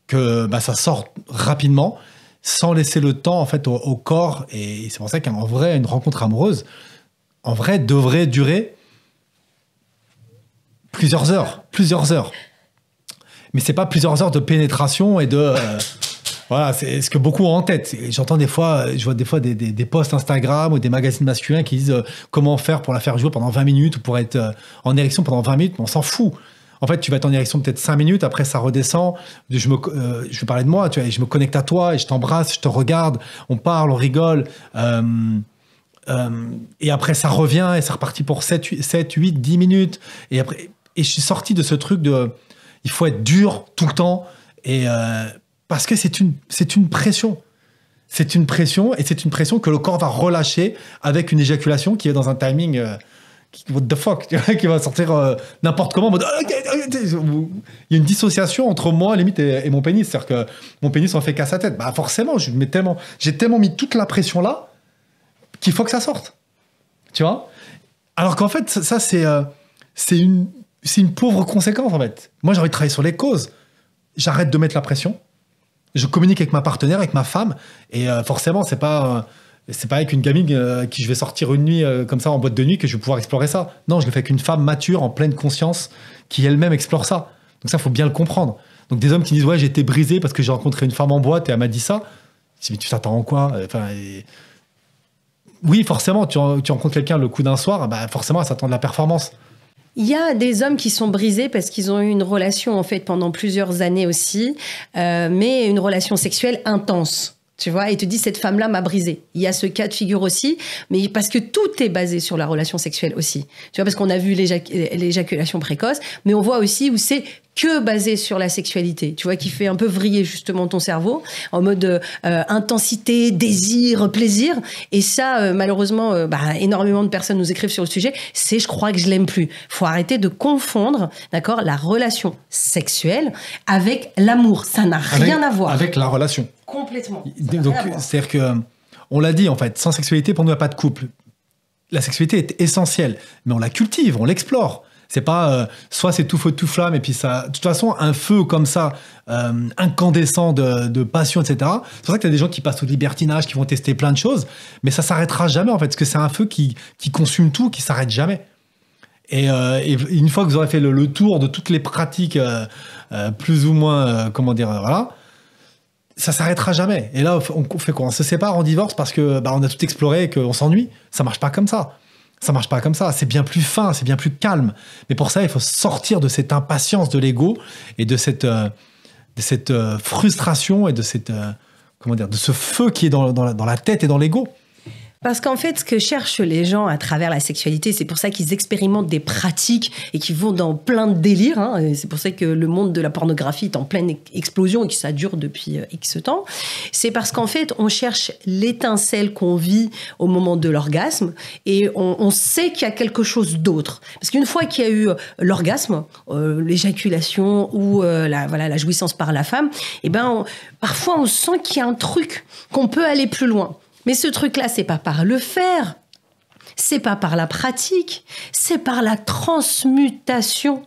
que bah, ça sort rapidement sans laisser le temps, en fait, au corps. Et c'est pour ça qu'en vrai, une rencontre amoureuse, en vrai, devrait durer plusieurs heures. Mais c'est pas plusieurs heures de pénétration et de... voilà, c'est ce que beaucoup ont en tête. J'entends des fois, je vois des fois des posts Instagram ou des magazines masculins qui disent comment faire pour la faire jouer pendant 20 minutes ou pour être en érection pendant 20 minutes, mais on s'en fout. En fait, tu vas être en érection peut-être 5 minutes, après ça redescend. Je vais parler de moi, tu vois, et je me connecte à toi et je t'embrasse, je te regarde, on parle, on rigole. Et après, ça revient et c'est reparti pour 7, 8, 10 minutes. Et je suis sorti de ce truc de... Il faut être dur tout le temps. Et... parce que c'est une pression. C'est une pression, et c'est une pression que le corps va relâcher avec une éjaculation qui est dans un timing... what the fuck, qui va sortir n'importe comment. En mode, il y a une dissociation entre moi, limite, et mon pénis. C'est-à-dire que mon pénis en fait qu'à sa tête. Bah forcément, j'ai tellement mis toute la pression là qu'il faut que ça sorte. Tu vois? Alors qu'en fait, ça, c'est une pauvre conséquence, en fait. Moi, j'ai envie de travailler sur les causes. J'arrête de mettre la pression. Je communique avec ma partenaire, avec ma femme, et forcément, c'est pas avec une gamine qui je vais sortir une nuit comme ça en boîte de nuit que je vais pouvoir explorer ça. Non, je le fais avec une femme mature, en pleine conscience, qui elle-même explore ça. Donc ça, faut bien le comprendre. Donc des hommes qui disent ouais, j'ai été brisé parce que j'ai rencontré une femme en boîte et elle m'a dit ça. Je dis mais tu t'attends en quoi? Oui, forcément, tu rencontres quelqu'un le coup d'un soir, bah forcément, elle s'attend de la performance. Il y a des hommes qui sont brisés parce qu'ils ont eu une relation en fait pendant plusieurs années aussi, mais une relation sexuelle intense. Tu vois, et te dis cette femme-là m'a brisé. Il y a ce cas de figure aussi, mais parce que tout est basé sur la relation sexuelle aussi. Tu vois, parce qu'on a vu l'éjaculation précoce, mais on voit aussi où c'est que basé sur la sexualité, tu vois, qui fait un peu vriller justement ton cerveau en mode intensité, désir, plaisir. Et ça, malheureusement, énormément de personnes nous écrivent sur le sujet. C'est je crois que je l'aime plus. Faut arrêter de confondre, d'accord, la relation sexuelle avec l'amour. Ça n'a rien à voir. Avec la relation. Complètement. Donc, c'est-à-dire que, on l'a dit en fait, sans sexualité, pour nous, il n'y a pas de couple. La sexualité est essentielle, mais on la cultive, on l'explore. C'est pas soit c'est tout feu tout flamme et puis ça. De toute façon, un feu comme ça, incandescent de passion, etc. C'est pour ça que tu as des gens qui passent au libertinage, qui vont tester plein de choses, mais ça s'arrêtera jamais en fait, parce que c'est un feu qui consume tout, qui s'arrête jamais. Et une fois que vous aurez fait le tour de toutes les pratiques, plus ou moins, voilà. Ça s'arrêtera jamais. Et là, on fait quoi? On se sépare, on divorce parce que on a tout exploré et qu'on s'ennuie. Ça marche pas comme ça. Ça marche pas comme ça. C'est bien plus fin, c'est bien plus calme. Mais pour ça, il faut sortir de cette impatience de l'ego et de cette frustration et de de ce feu qui est dans la tête et dans l'ego. Parce qu'en fait, ce que cherchent les gens à travers la sexualité, c'est pour ça qu'ils expérimentent des pratiques et qu'ils vont dans plein de délires. Hein, et c'est pour ça que le monde de la pornographie est en pleine explosion et que ça dure depuis X temps. C'est parce qu'en fait, on cherche l'étincelle qu'on vit au moment de l'orgasme et on sait qu'il y a quelque chose d'autre. Parce qu'une fois qu'il y a eu l'orgasme, l'éjaculation ou la jouissance par la femme, parfois on sent qu'il y a un truc, qu'on peut aller plus loin. Mais ce truc-là, c'est pas par le faire, c'est pas par la pratique, c'est par la transmutation.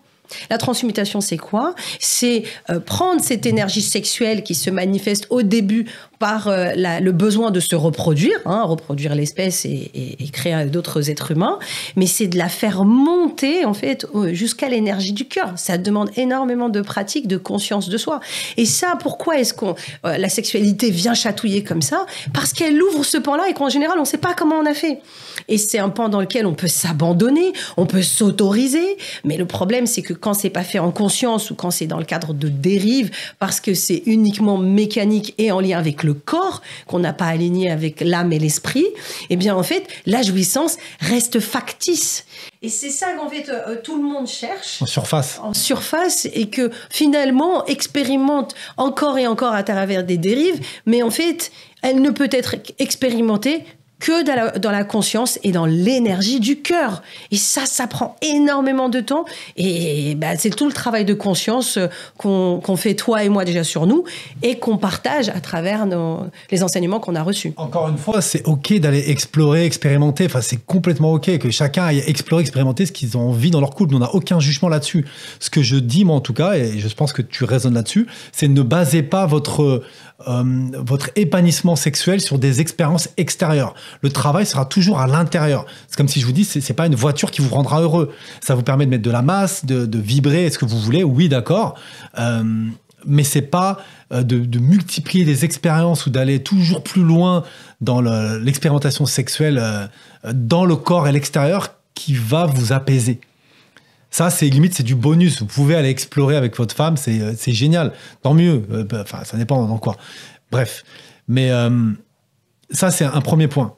La transmutation, c'est quoi? C'est prendre cette énergie sexuelle qui se manifeste au début par le besoin de se reproduire, reproduire l'espèce et créer d'autres êtres humains, mais c'est de la faire monter en fait jusqu'à l'énergie du cœur. Ça demande énormément de pratique, de conscience de soi. Et ça, pourquoi est-ce que la sexualité vient chatouiller comme ça? Parce qu'elle ouvre ce pan-là et qu'en général, on ne sait pas comment on a fait. Et c'est un pan dans lequel on peut s'abandonner, on peut s'autoriser, mais le problème, c'est que quand c'est pas fait en conscience ou quand c'est dans le cadre de dérive, parce que c'est uniquement mécanique et en lien avec avec le corps, qu'on n'a pas aligné avec l'âme et l'esprit, eh bien, en fait, la jouissance reste factice. Et c'est ça qu'en fait, tout le monde cherche. En surface. En surface, et que finalement, expérimente encore et encore à travers des dérives, mais en fait, elle ne peut être expérimentée que dans la conscience et dans l'énergie du cœur. Et ça prend énormément de temps. Et c'est tout le travail de conscience qu'on fait, toi et moi, déjà sur nous, et qu'on partage à travers les enseignements qu'on a reçus. Encore une fois, c'est OK d'aller explorer, expérimenter. Enfin, c'est complètement OK que chacun aille explorer, expérimenter ce qu'ils ont envie dans leur couple. On n'a aucun jugement là-dessus. Ce que je dis, moi, en tout cas, et je pense que tu raisonnes là-dessus, c'est ne basez pas votre épanouissement sexuel sur des expériences extérieures. Le travail sera toujours à l'intérieur. C'est comme si je vous dis, c'est pas une voiture qui vous rendra heureux. Ça vous permet de mettre de la masse, de vibrer, est-ce que vous voulez? Oui, d'accord. Mais c'est pas de multiplier des expériences ou d'aller toujours plus loin dans l'expérimentation sexuelle dans le corps et l'extérieur qui va vous apaiser. Ça, c'est limite, c'est du bonus. Vous pouvez aller explorer avec votre femme, c'est génial. Tant mieux. Enfin, ça dépend dans quoi. Bref. Mais ça, c'est un premier point.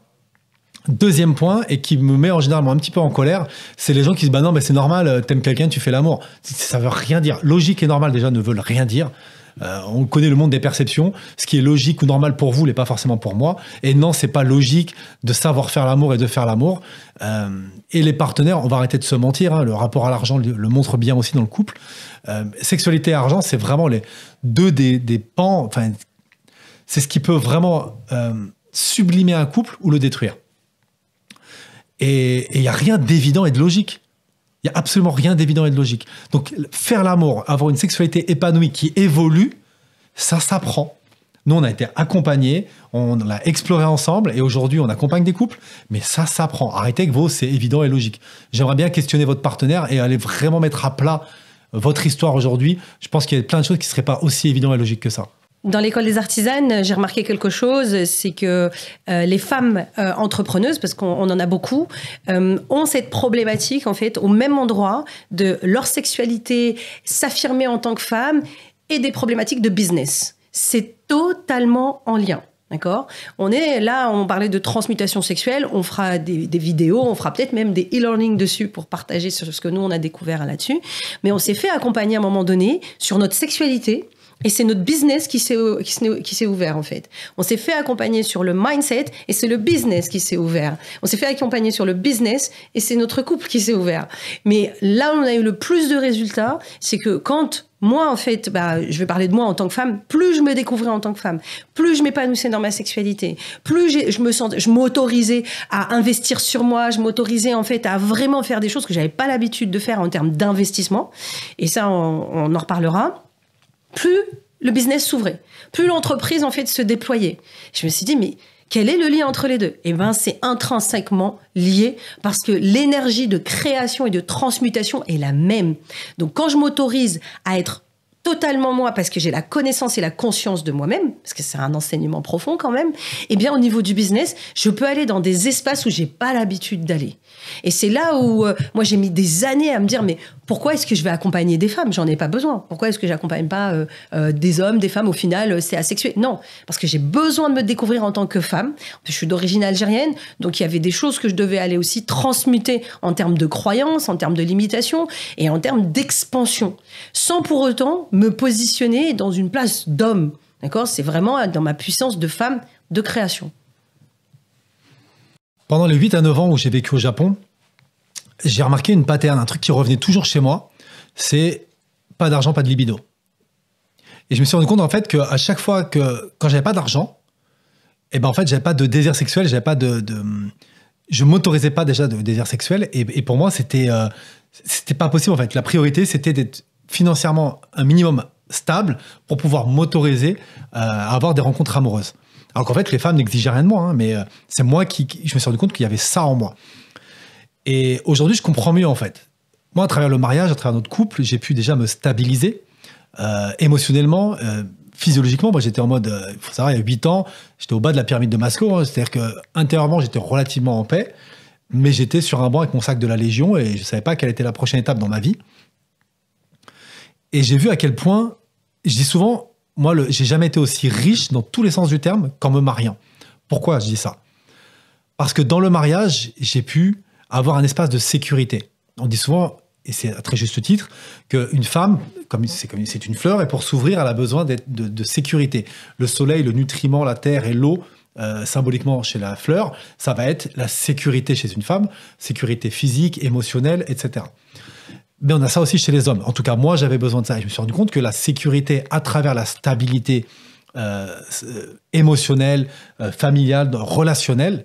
Deuxième point, et qui me met en général un petit peu en colère, c'est les gens qui disent « Bah non, mais c'est normal, t'aimes quelqu'un, tu fais l'amour. » Ça veut rien dire. Logique et normal, déjà, ne veulent rien dire. On connaît le monde des perceptions. Ce qui est logique ou normal pour vous n'est pas forcément pour moi. Et non, c'est pas logique de savoir faire l'amour et de faire l'amour. Et les partenaires, on va arrêter de se mentir. Hein, le rapport à l'argent le montre bien aussi dans le couple. Sexualité et argent, c'est vraiment les deux des pans. Enfin, c'est ce qui peut vraiment sublimer un couple ou le détruire. Et il n'y a rien d'évident et de logique. Il n'y a absolument rien d'évident et de logique. Donc, faire l'amour, avoir une sexualité épanouie qui évolue, ça s'apprend. Nous, on a été accompagnés, on l'a exploré ensemble, et aujourd'hui, on accompagne des couples, mais ça s'apprend. Arrêtez avec vos, c'est évident et logique. J'aimerais bien questionner votre partenaire et aller vraiment mettre à plat votre histoire aujourd'hui. Je pense qu'il y a plein de choses qui ne seraient pas aussi évidentes et logiques que ça. Dans l'école des artisanes, j'ai remarqué quelque chose, c'est que les femmes entrepreneuses, parce qu'on en a beaucoup, ont cette problématique en fait au même endroit de leur sexualité, s'affirmer en tant que femme et des problématiques de business. C'est totalement en lien. D'accord ? On est là, on parlait de transmutation sexuelle, on fera des vidéos, on fera peut-être même des e-learning dessus pour partager sur ce que nous on a découvert là-dessus. Mais on s'est fait accompagner à un moment donné sur notre sexualité. Et c'est notre business qui s'est ouvert, en fait. On s'est fait accompagner sur le mindset et c'est le business qui s'est ouvert. On s'est fait accompagner sur le business et c'est notre couple qui s'est ouvert. Mais là où on a eu le plus de résultats, c'est que quand moi, en fait, je vais parler de moi en tant que femme, plus je me découvrais en tant que femme, plus je m'épanouissais dans ma sexualité, plus je m'autorisais à investir sur moi, je m'autorisais en fait à vraiment faire des choses que j'avais pas l'habitude de faire en termes d'investissement. Et ça, on en reparlera. Plus le business s'ouvrait, plus l'entreprise en fait se déployait. Je me suis dit, mais quel est le lien entre les deux ? Eh bien, c'est intrinsèquement lié parce que l'énergie de création et de transmutation est la même. Donc, quand je m'autorise à être totalement moi, parce que j'ai la connaissance et la conscience de moi-même, parce que c'est un enseignement profond quand même, eh bien, au niveau du business, je peux aller dans des espaces où j'ai pas l'habitude d'aller. Et c'est là où, moi, j'ai mis des années à me dire, mais pourquoi est-ce que je vais accompagner des femmes ? J'en ai pas besoin. Pourquoi est-ce que j'accompagne pas des hommes, des femmes ? Au final, c'est asexué. Non, parce que j'ai besoin de me découvrir en tant que femme. Je suis d'origine algérienne, donc il y avait des choses que je devais aller aussi transmuter en termes de croyances, en termes de limitations et en termes d'expansion, sans pour autant me positionner dans une place d'homme. D'accord ? C'est vraiment dans ma puissance de femme de création. Pendant les 8 à 9 ans où j'ai vécu au Japon, j'ai remarqué une pattern, un truc qui revenait toujours chez moi, c'est pas d'argent, pas de libido. Et je me suis rendu compte en fait qu'à chaque fois quand j'avais pas d'argent, et ben en fait j'avais pas de désir sexuel, j'avais pas je m'autorisais pas déjà de désir sexuel, et pour moi c'était pas possible en fait. La priorité c'était d'être financièrement un minimum stable pour pouvoir m'autoriser à avoir des rencontres amoureuses. Alors qu'en fait, les femmes n'exigeaient rien de moi, hein, mais c'est moi je me suis rendu compte qu'il y avait ça en moi. Et aujourd'hui, je comprends mieux, en fait. Moi, à travers le mariage, à travers notre couple, j'ai pu déjà me stabiliser émotionnellement, physiologiquement. Moi, j'étais en mode, il faut savoir, il y a 8 ans, j'étais au bas de la pyramide de Maslow, hein, c'est-à-dire qu'intérieurement, j'étais relativement en paix, mais j'étais sur un banc avec mon sac de la Légion et je ne savais pas quelle était la prochaine étape dans ma vie. Et j'ai vu à quel point, je dis souvent, moi, j'ai jamais été aussi riche dans tous les sens du terme qu'en me mariant. Pourquoi je dis ça? Parce que dans le mariage, j'ai pu avoir un espace de sécurité. On dit souvent, et c'est à très juste titre, qu'une femme, c'est une fleur, et pour s'ouvrir, elle a besoin de sécurité. Le soleil, le nutriment, la terre et l'eau, symboliquement chez la fleur, ça va être la sécurité chez une femme, sécurité physique, émotionnelle, etc. Mais on a ça aussi chez les hommes. En tout cas, moi, j'avais besoin de ça. Et je me suis rendu compte que la sécurité, à travers la stabilité émotionnelle, familiale, relationnelle,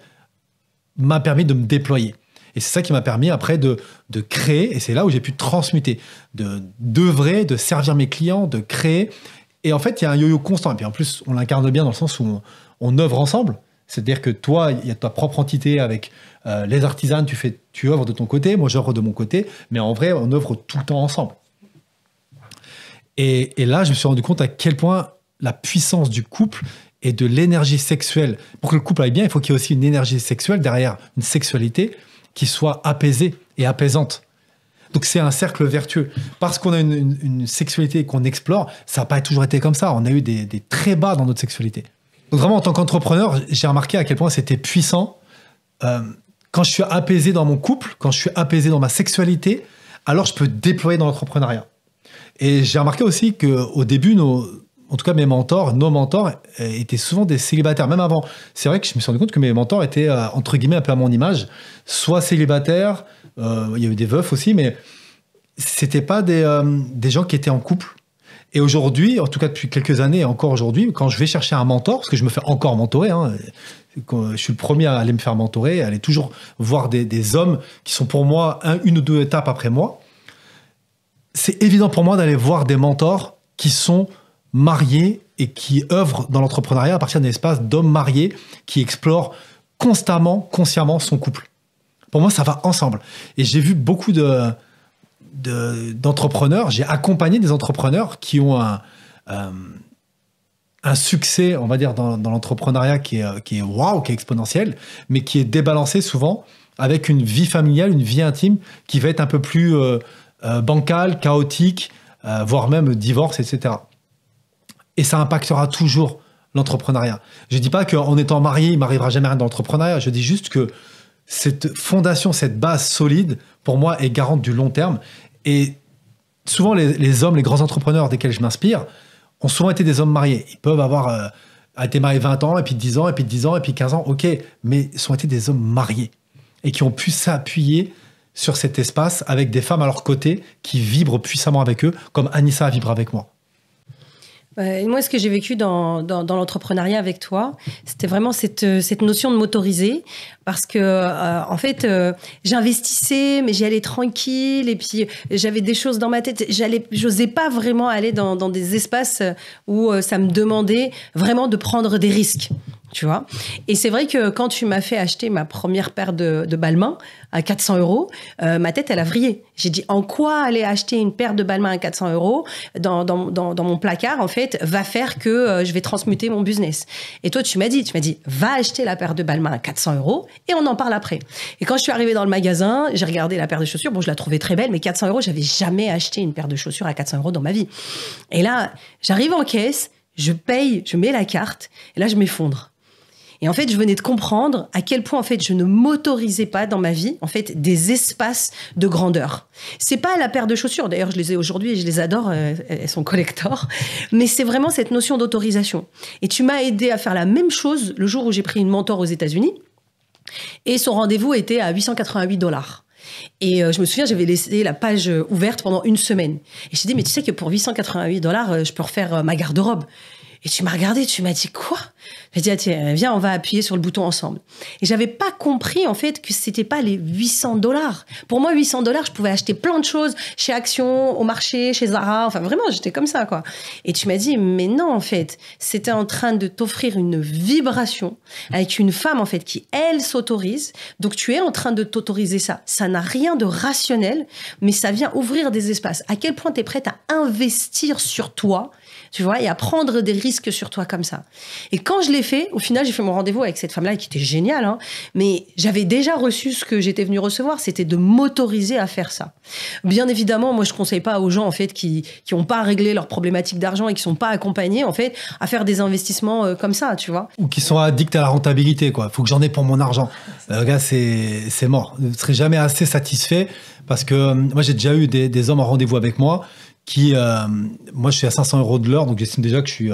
m'a permis de me déployer. Et c'est ça qui m'a permis après de créer, et c'est là où j'ai pu transmuter, d'œuvrer, de servir mes clients, de créer. Et en fait, il y a un yo-yo constant. Et puis en plus, on l'incarne bien dans le sens où on œuvre ensemble. C'est-à-dire que toi, il y a ta propre entité avec les artisans, tu œuvres de ton côté, moi j'œuvre de mon côté, mais en vrai, on œuvre tout le temps ensemble. Et là, je me suis rendu compte à quel point la puissance du couple et de l'énergie sexuelle. Pour que le couple aille bien, il faut qu'il y ait aussi une énergie sexuelle derrière, une sexualité qui soit apaisée et apaisante. Donc c'est un cercle vertueux. Parce qu'on a une sexualité qu'on explore, ça n'a pas toujours été comme ça. On a eu des très bas dans notre sexualité. Donc vraiment, en tant qu'entrepreneur, j'ai remarqué à quel point c'était puissant. Quand je suis apaisé dans mon couple, quand je suis apaisé dans ma sexualité, alors je peux déployer dans l'entrepreneuriat. Et j'ai remarqué aussi qu'au début, en tout cas mes mentors, nos mentors étaient souvent des célibataires, même avant. C'est vrai que je me suis rendu compte que mes mentors étaient, entre guillemets, un peu à mon image, soit célibataires, il y a eu des veufs aussi, mais c'était pas des gens qui étaient en couple. Et aujourd'hui, en tout cas depuis quelques années, et encore aujourd'hui, quand je vais chercher un mentor, parce que je me fais encore mentorer, je suis le premier à aller me faire mentorer, à aller toujours voir des hommes qui sont pour moi une ou deux étapes après moi, c'est évident pour moi d'aller voir des mentors qui sont mariés et qui œuvrent dans l'entrepreneuriat à partir d'un espace d'hommes mariés qui explorent constamment, consciemment son couple. Pour moi, ça va ensemble. Et j'ai vu beaucoup d'entrepreneurs, j'ai accompagné des entrepreneurs qui ont un succès, on va dire, dans l'entrepreneuriat qui est waouh, qui est exponentiel, mais qui est débalancé souvent avec une vie familiale, une vie intime qui va être un peu plus bancale, chaotique, voire même divorce, etc. Et ça impactera toujours l'entrepreneuriat. Je ne dis pas qu'en étant marié, il ne m'arrivera jamais rien dans l'entrepreneuriat. Je dis juste que cette fondation, cette base solide, pour moi, est garante du long terme. Et souvent, les hommes, les grands entrepreneurs desquels je m'inspire, ont souvent été des hommes mariés. Ils peuvent avoir été mariés 20 ans, et puis 10 ans, et puis 10 ans, et puis 15 ans, ok, mais ils ont été des hommes mariés et qui ont pu s'appuyer sur cet espace avec des femmes à leur côté qui vibrent puissamment avec eux, comme Anissa vibre avec moi. Moi, ce que j'ai vécu dans l'entrepreneuriat avec toi, c'était vraiment cette notion de m'autoriser, parce que en fait, j'investissais, mais j'y allais tranquille, et puis j'avais des choses dans ma tête. J'osais pas vraiment aller dans des espaces où ça me demandait vraiment de prendre des risques. Tu vois. Et c'est vrai que quand tu m'as fait acheter ma première paire de Balmain à 400 €, ma tête, elle a vrillé. J'ai dit, en quoi aller acheter une paire de Balmain à 400 € dans mon placard, en fait, va faire que je vais transmuter mon business. Et toi, tu m'as dit, va acheter la paire de Balmain à 400 € et on en parle après. Et quand je suis arrivée dans le magasin, j'ai regardé la paire de chaussures. Bon, je la trouvais très belle, mais 400 €, j'avais jamais acheté une paire de chaussures à 400 € dans ma vie. Et là, j'arrive en caisse, je paye, je mets la carte, et là, je m'effondre. Et en fait, je venais de comprendre à quel point, en fait, je ne m'autorisais pas dans ma vie, en fait, des espaces de grandeur. C'est pas la paire de chaussures. D'ailleurs, je les ai aujourd'hui et je les adore. Elles sont collector. Mais c'est vraiment cette notion d'autorisation. Et tu m'as aidé à faire la même chose le jour où j'ai pris une mentor aux États-Unis. Et son rendez-vous était à 888 $. Et je me souviens, j'avais laissé la page ouverte pendant une semaine. Et je t'ai dit, mais tu sais que pour 888 $, je peux refaire ma garde-robe. Et tu m'as regardé, tu m'as dit quoi? J'ai dit, ah, tiens, viens, on va appuyer sur le bouton ensemble. Et j'avais pas compris, en fait, que c'était pas les 800 $. Pour moi, 800 $, je pouvais acheter plein de choses chez Action, au marché, chez Zara. Enfin, vraiment, j'étais comme ça, quoi. Et tu m'as dit, mais non, en fait, c'était en train de t'offrir une vibration avec une femme, en fait, qui, elle, s'autorise. Donc, tu es en train de t'autoriser ça. Ça n'a rien de rationnel, mais ça vient ouvrir des espaces. À quel point tu es prête à investir sur toi, tu vois, et à prendre des risques risque sur toi comme ça. Et quand je l'ai fait, au final, j'ai fait mon rendez-vous avec cette femme-là qui était géniale, hein, mais j'avais déjà reçu ce que j'étais venue recevoir, c'était de m'autoriser à faire ça. Bien évidemment, moi, je conseille pas aux gens, en fait, qui ont pas réglé leurs problématiques d'argent et qui sont pas accompagnés, en fait, à faire des investissements comme ça, tu vois. Ou qui sont addicts à la rentabilité, quoi. Faut que j'en ai pour mon argent. Le gars, c'est mort. Je ne serai jamais assez satisfait parce que moi, j'ai déjà eu des hommes en rendez-vous avec moi qui, moi, je suis à 500 € de l'heure, donc j'estime déjà que je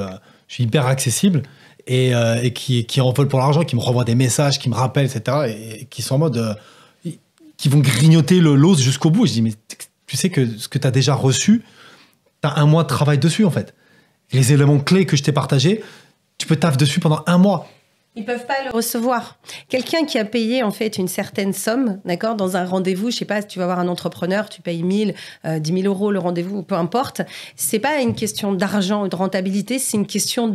suis hyper accessible et qui en veulent pour l'argent, qui me renvoient des messages, qui me rappellent, etc. et qui sont en mode, qui vont grignoter l'os jusqu'au bout. Je dis, mais tu sais que ce que tu as déjà reçu, tu as un mois de travail dessus, en fait. Les éléments clés que je t'ai partagés, tu peux taffer dessus pendant un mois. Ils peuvent pas le recevoir. Quelqu'un qui a payé en fait une certaine somme, d'accord, dans un rendez-vous, je sais pas, si tu vas voir un entrepreneur, tu payes 1000, 10 000 € le rendez-vous, peu importe. C'est pas une question d'argent ou de rentabilité, c'est une question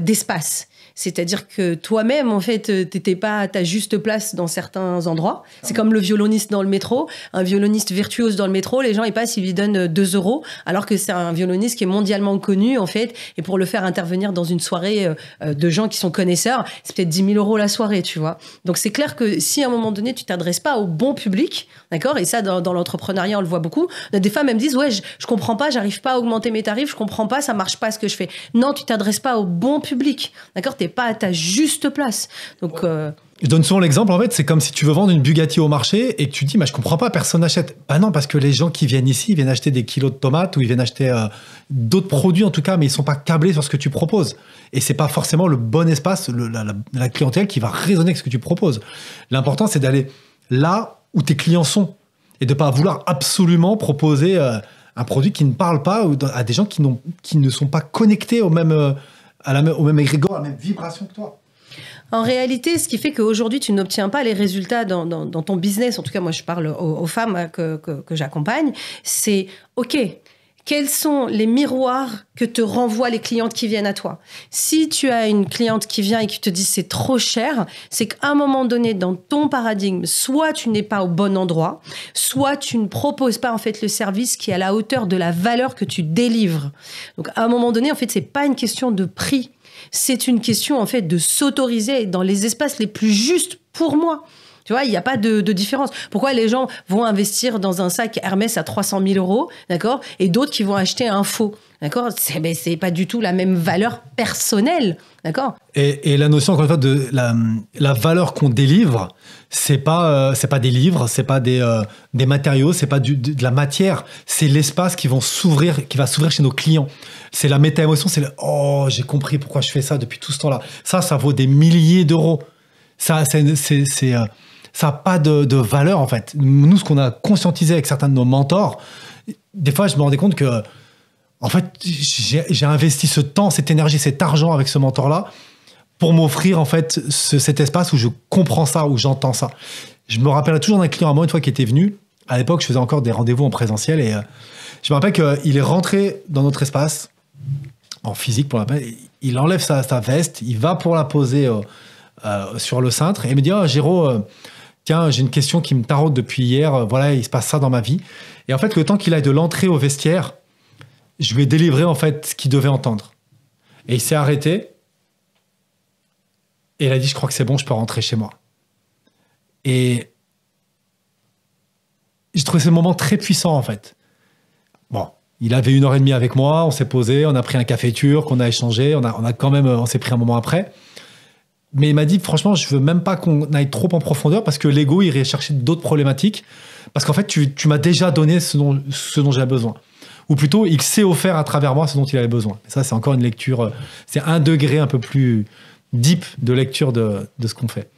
d'espace. C'est-à-dire que toi-même, en fait, t'étais pas à ta juste place dans certains endroits. C'est comme le violoniste dans le métro. Un violoniste virtuose dans le métro, les gens, ils passent, ils lui donnent 2 €, alors que c'est un violoniste qui est mondialement connu, en fait. Et pour le faire intervenir dans une soirée de gens qui sont connaisseurs, c'est peut-être 10 000 € la soirée, tu vois. Donc, c'est clair que si à un moment donné, tu t'adresses pas au bon public, d'accord, et ça, dans l'entrepreneuriat, on le voit beaucoup, des femmes, elles me disent, ouais, je comprends pas, j'arrive pas à augmenter mes tarifs, je comprends pas, ça marche pas ce que je fais. Non, tu t'adresses pas au bon public, d'accord, t'es pas à ta juste place. Donc, Je donne souvent l'exemple, en fait, c'est comme si tu veux vendre une Bugatti au marché et que tu dis, je comprends pas, personne n'achète. Bah non, parce que les gens qui viennent ici, ils viennent acheter des kilos de tomates ou ils viennent acheter d'autres produits, en tout cas, mais ils sont pas câblés sur ce que tu proposes. Et c'est pas forcément le bon espace, la clientèle qui va résonner avec ce que tu proposes. L'important, c'est d'aller là où tes clients sont et de pas vouloir absolument proposer un produit qui ne parle pas ou à des gens qui ne sont pas connectés au même égrégore, à la même vibration que toi. En réalité, ce qui fait qu'aujourd'hui, tu n'obtiens pas les résultats dans ton business, en tout cas, moi, je parle aux femmes que j'accompagne, c'est OK. Quels sont les miroirs que te renvoient les clientes qui viennent à toi? Si tu as une cliente qui vient et qui te dit c'est trop cher, c'est qu'à un moment donné, dans ton paradigme, soit tu n'es pas au bon endroit, soit tu ne proposes pas en fait le service qui est à la hauteur de la valeur que tu délivres. Donc à un moment donné, en fait, c'est pas une question de prix, c'est une question en fait de s'autoriser dans les espaces les plus justes pour moi. Tu vois, il n'y a pas de différence. Pourquoi les gens vont investir dans un sac Hermès à 300 000 €, d'accord, et d'autres qui vont acheter un faux, d'accord? C'est pas du tout la même valeur personnelle, d'accord? Et la notion, encore une fois, de la valeur qu'on délivre, c'est pas des livres, c'est pas des matériaux, c'est pas de la matière, c'est l'espace qui va s'ouvrir chez nos clients. C'est la méta-émotion, c'est oh, j'ai compris pourquoi je fais ça depuis tout ce temps-là. Ça vaut des milliers d'euros. Ça n'a pas de valeur, en fait. Nous, ce qu'on a conscientisé avec certains de nos mentors, des fois, je me rendais compte que, en fait, j'ai investi ce temps, cette énergie, cet argent avec ce mentor-là pour m'offrir, en fait, cet espace où je comprends ça, où j'entends ça. Je me rappelle toujours d'un client à moi, une fois, qui était venu. À l'époque, je faisais encore des rendez-vous en présentiel et je me rappelle qu'il est rentré dans notre espace, en physique, pour la peine. Il enlève sa veste, il va pour la poser sur le cintre et il me dit « Oh, Géraud, tiens, j'ai une question qui me taraude depuis hier, voilà, il se passe ça dans ma vie. » Et en fait, le temps qu'il aille de l'entrée au vestiaire, je lui ai délivré en fait ce qu'il devait entendre. Et il s'est arrêté et il a dit « Je crois que c'est bon, je peux rentrer chez moi. » Et j'ai trouvé ce moment très puissant, en fait. Bon, il avait 1h30 avec moi, on s'est posé, on a pris un café turc, on a échangé, on s'est pris un moment après. Mais il m'a dit, franchement, je veux même pas qu'on aille trop en profondeur parce que l'ego irait chercher d'autres problématiques. Parce qu'en fait, tu m'as déjà donné ce dont j'avais besoin. Ou plutôt, il s'est offert à travers moi ce dont il avait besoin. Et ça, c'est encore une lecture, c'est un degré un peu plus deep de lecture de ce qu'on fait.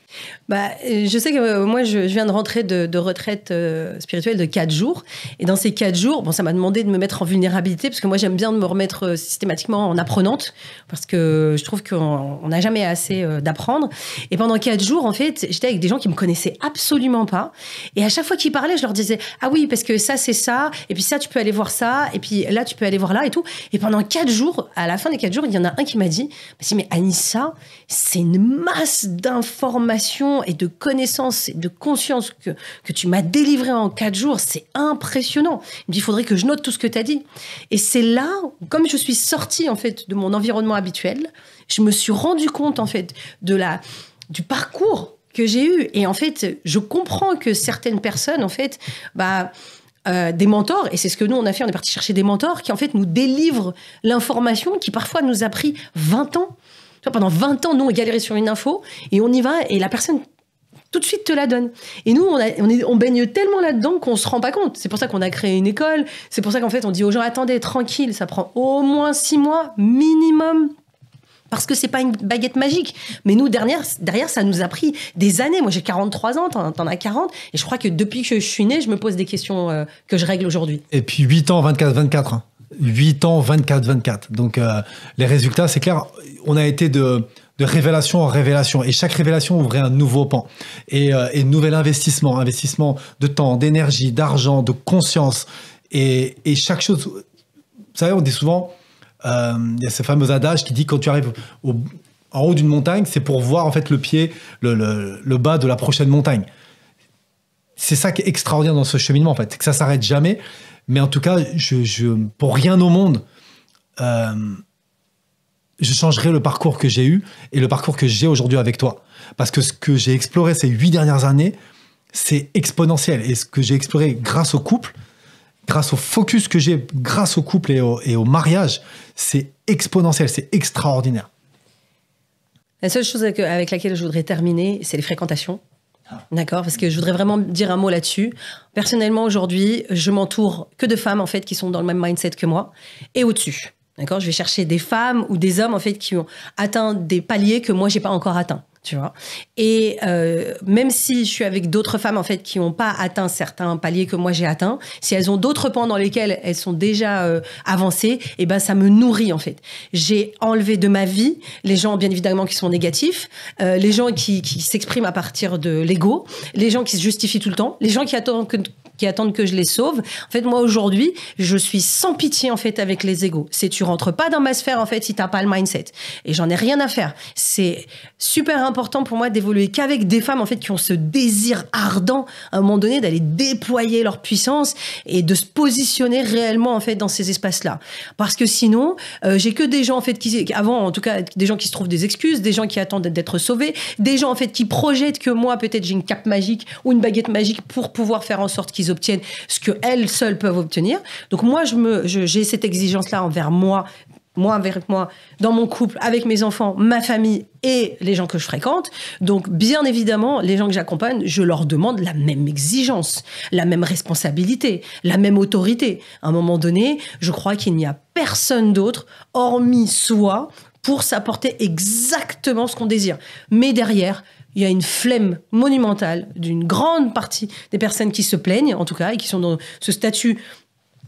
Je sais que moi, je viens de rentrer de retraite spirituelle de 4 jours. Et dans ces 4 jours, ça m'a demandé de me mettre en vulnérabilité parce que moi, j'aime bien de me remettre systématiquement en apprenante parce que je trouve qu'on n'a jamais assez d'apprendre. Et pendant 4 jours, en fait, j'étais avec des gens qui me connaissaient absolument pas. Et à chaque fois qu'ils parlaient, je leur disais « Ah oui, parce que ça, c'est ça. Et puis ça, tu peux aller voir ça. Et puis là, tu peux aller voir là et tout. » Et pendant 4 jours, à la fin des 4 jours, il y en a un qui m'a dit « Mais Anissa, c'est une masse d'informations d'informations et de connaissances et de conscience que tu m'as délivré en 4 jours, c'est impressionnant. Il me dit, il faudrait que je note tout ce que tu as dit. Et c'est là, comme je suis sortie, en fait, de mon environnement habituel, je me suis rendu compte, en fait, du parcours que j'ai eu. Et en fait, je comprends que certaines personnes, en fait, des mentors, et c'est ce que nous on a fait, on est parti chercher des mentors qui en fait nous délivrent l'information qui parfois nous a pris 20 ans. Tu vois, pendant 20 ans, nous on galérait sur une info et on y va et la personne tout de suite te la donne. Et nous on baigne tellement là-dedans qu'on se rend pas compte. C'est pour ça qu'on a créé une école, c'est pour ça qu'en fait on dit aux gens attendez, tranquille, ça prend au moins 6 mois minimum. Parce que c'est pas une baguette magique. Mais nous, derrière, ça nous a pris des années. Moi, j'ai 43 ans, t'en as 40. Et je crois que depuis que je suis née, je me pose des questions que je règle aujourd'hui. Et puis 8 ans, 24-24. 8 ans, 24-24. Donc, les résultats, c'est clair. On a été de révélation en révélation. Et chaque révélation ouvrait un nouveau pan. Et nouvel investissement. Investissement de temps, d'énergie, d'argent, de conscience. Et chaque chose... Vous savez, on dit souvent... Il y a ce fameux adage qui dit quand tu arrives en haut d'une montagne, c'est pour voir en fait le pied, le bas de la prochaine montagne. C'est ça qui est extraordinaire dans ce cheminement en fait, c'est que ça s'arrête jamais. Mais en tout cas, pour rien au monde, je changerai le parcours que j'ai eu et le parcours que j'ai aujourd'hui avec toi. Parce que ce que j'ai exploré ces 8 dernières années, c'est exponentiel. Et ce que j'ai exploré grâce au couple, grâce au focus que j'ai, grâce au couple et au mariage, c'est exponentiel, c'est extraordinaire. La seule chose avec laquelle je voudrais terminer, c'est les fréquentations. D'accord, parce que je voudrais vraiment dire un mot là-dessus. Personnellement, aujourd'hui, je m'entoure que de femmes en fait qui sont dans le même mindset que moi et au-dessus. D'accord, je vais chercher des femmes ou des hommes en fait qui ont atteint des paliers que moi j'ai pas encore atteints. Tu vois. Et même si je suis avec d'autres femmes en fait qui n'ont pas atteint certains paliers que moi j'ai atteints, si elles ont d'autres pans dans lesquels elles sont déjà avancées, et ben ça me nourrit en fait. J'ai enlevé de ma vie les gens bien évidemment qui sont négatifs, les gens qui s'expriment à partir de l'ego, les gens qui se justifient tout le temps, les gens qui attendent que je les sauve. En fait, moi, aujourd'hui, je suis sans pitié, en fait, avec les égos. C'est tu rentres pas dans ma sphère, en fait, si t'as pas le mindset. Et j'en ai rien à faire. C'est super important pour moi d'évoluer qu'avec des femmes, en fait, qui ont ce désir ardent, à un moment donné, d'aller déployer leur puissance et de se positionner réellement, en fait, dans ces espaces-là. Parce que sinon, j'ai que des gens, en fait, avant, en tout cas, des gens qui se trouvent des excuses, des gens qui attendent d'être sauvés, des gens, en fait, qui projettent que moi, peut-être, j'ai une cape magique ou une baguette magique pour pouvoir faire en sorte qu'ils obtiennent ce qu'elles seules peuvent obtenir. Donc moi, j'ai cette exigence-là envers moi, dans mon couple, avec mes enfants, ma famille et les gens que je fréquente. Donc, bien évidemment, les gens que j'accompagne, je leur demande la même exigence, la même responsabilité, la même autorité. À un moment donné, je crois qu'il n'y a personne d'autre, hormis soi, pour s'apporter exactement ce qu'on désire. Mais derrière, il y a une flemme monumentale d'une grande partie des personnes qui se plaignent, en tout cas, et qui sont dans ce statut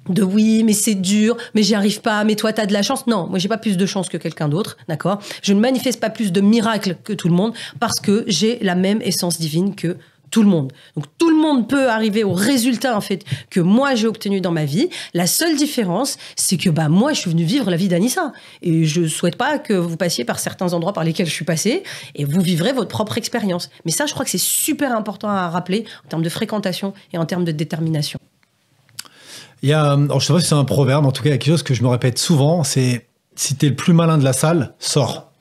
de oui, mais c'est dur, mais j'y arrive pas, mais toi, t'as de la chance. Non, moi, j'ai pas plus de chance que quelqu'un d'autre, d'accord ? Je ne manifeste pas plus de miracles que tout le monde parce que j'ai la même essence divine que tout le monde. Donc, tout le monde peut arriver au résultat, en fait, que moi, j'ai obtenu dans ma vie. La seule différence, c'est que, moi, je suis venue vivre la vie d'Anissa. Et je souhaite pas que vous passiez par certains endroits par lesquels je suis passée et vous vivrez votre propre expérience. Mais ça, je crois que c'est super important à rappeler en termes de fréquentation et en termes de détermination. Il y a, alors je sais pas si c'est un proverbe, en tout cas, il y a quelque chose que je me répète souvent, c'est si t'es le plus malin de la salle, sors.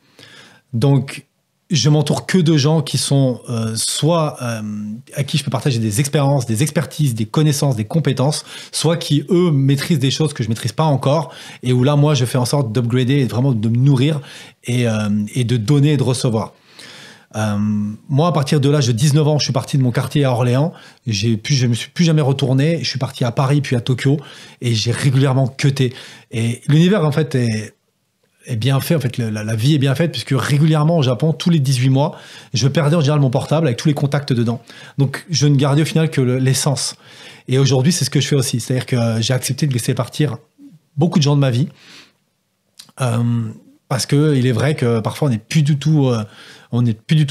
Donc, je m'entoure que de gens qui sont soit à qui je peux partager des expériences, des expertises, des connaissances, des compétences, soit qui, eux, maîtrisent des choses que je maîtrise pas encore et où là, moi, je fais en sorte d'upgrader et vraiment de me nourrir et de donner et de recevoir. Moi, à partir de l'âge de 19 ans, je suis parti de mon quartier à Orléans. Je me suis plus jamais retourné. Je suis parti à Paris, puis à Tokyo et j'ai régulièrement cuté. Et l'univers, en fait, est bien fait, en fait, la vie est bien faite puisque régulièrement au Japon, tous les 18 mois, je perdais en général mon portable avec tous les contacts dedans. Donc, je ne gardais au final que l'essence. Et aujourd'hui, c'est ce que je fais aussi. C'est-à-dire que j'ai accepté de laisser partir beaucoup de gens de ma vie parce que il est vrai que parfois on n'est plus du tout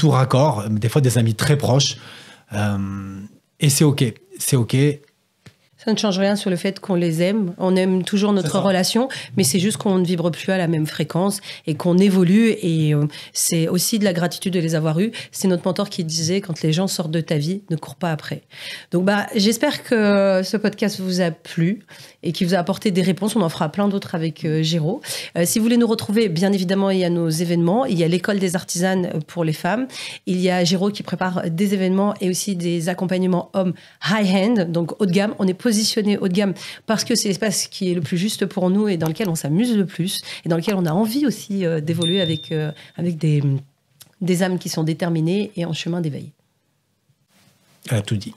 raccord. Des fois, des amis très proches. Et c'est OK. C'est OK. Ça ne change rien sur le fait qu'on les aime. On aime toujours notre relation, mais c'est juste qu'on ne vibre plus à la même fréquence et qu'on évolue. Et c'est aussi de la gratitude de les avoir eus. C'est notre mentor qui disait, quand les gens sortent de ta vie, ne cours pas après. Donc, j'espère que ce podcast vous a plu et qui vous a apporté des réponses. On en fera plein d'autres avec Géraud. Si vous voulez nous retrouver, bien évidemment, il y a nos événements. Il y a l'école des artisanes pour les femmes. Il y a Géraud qui prépare des événements et aussi des accompagnements hommes high-end, donc haut de gamme. On est positionné haut de gamme parce que c'est l'espace qui est le plus juste pour nous et dans lequel on s'amuse le plus et dans lequel on a envie aussi d'évoluer avec des âmes qui sont déterminées et en chemin d'éveil. Elle a tout dit.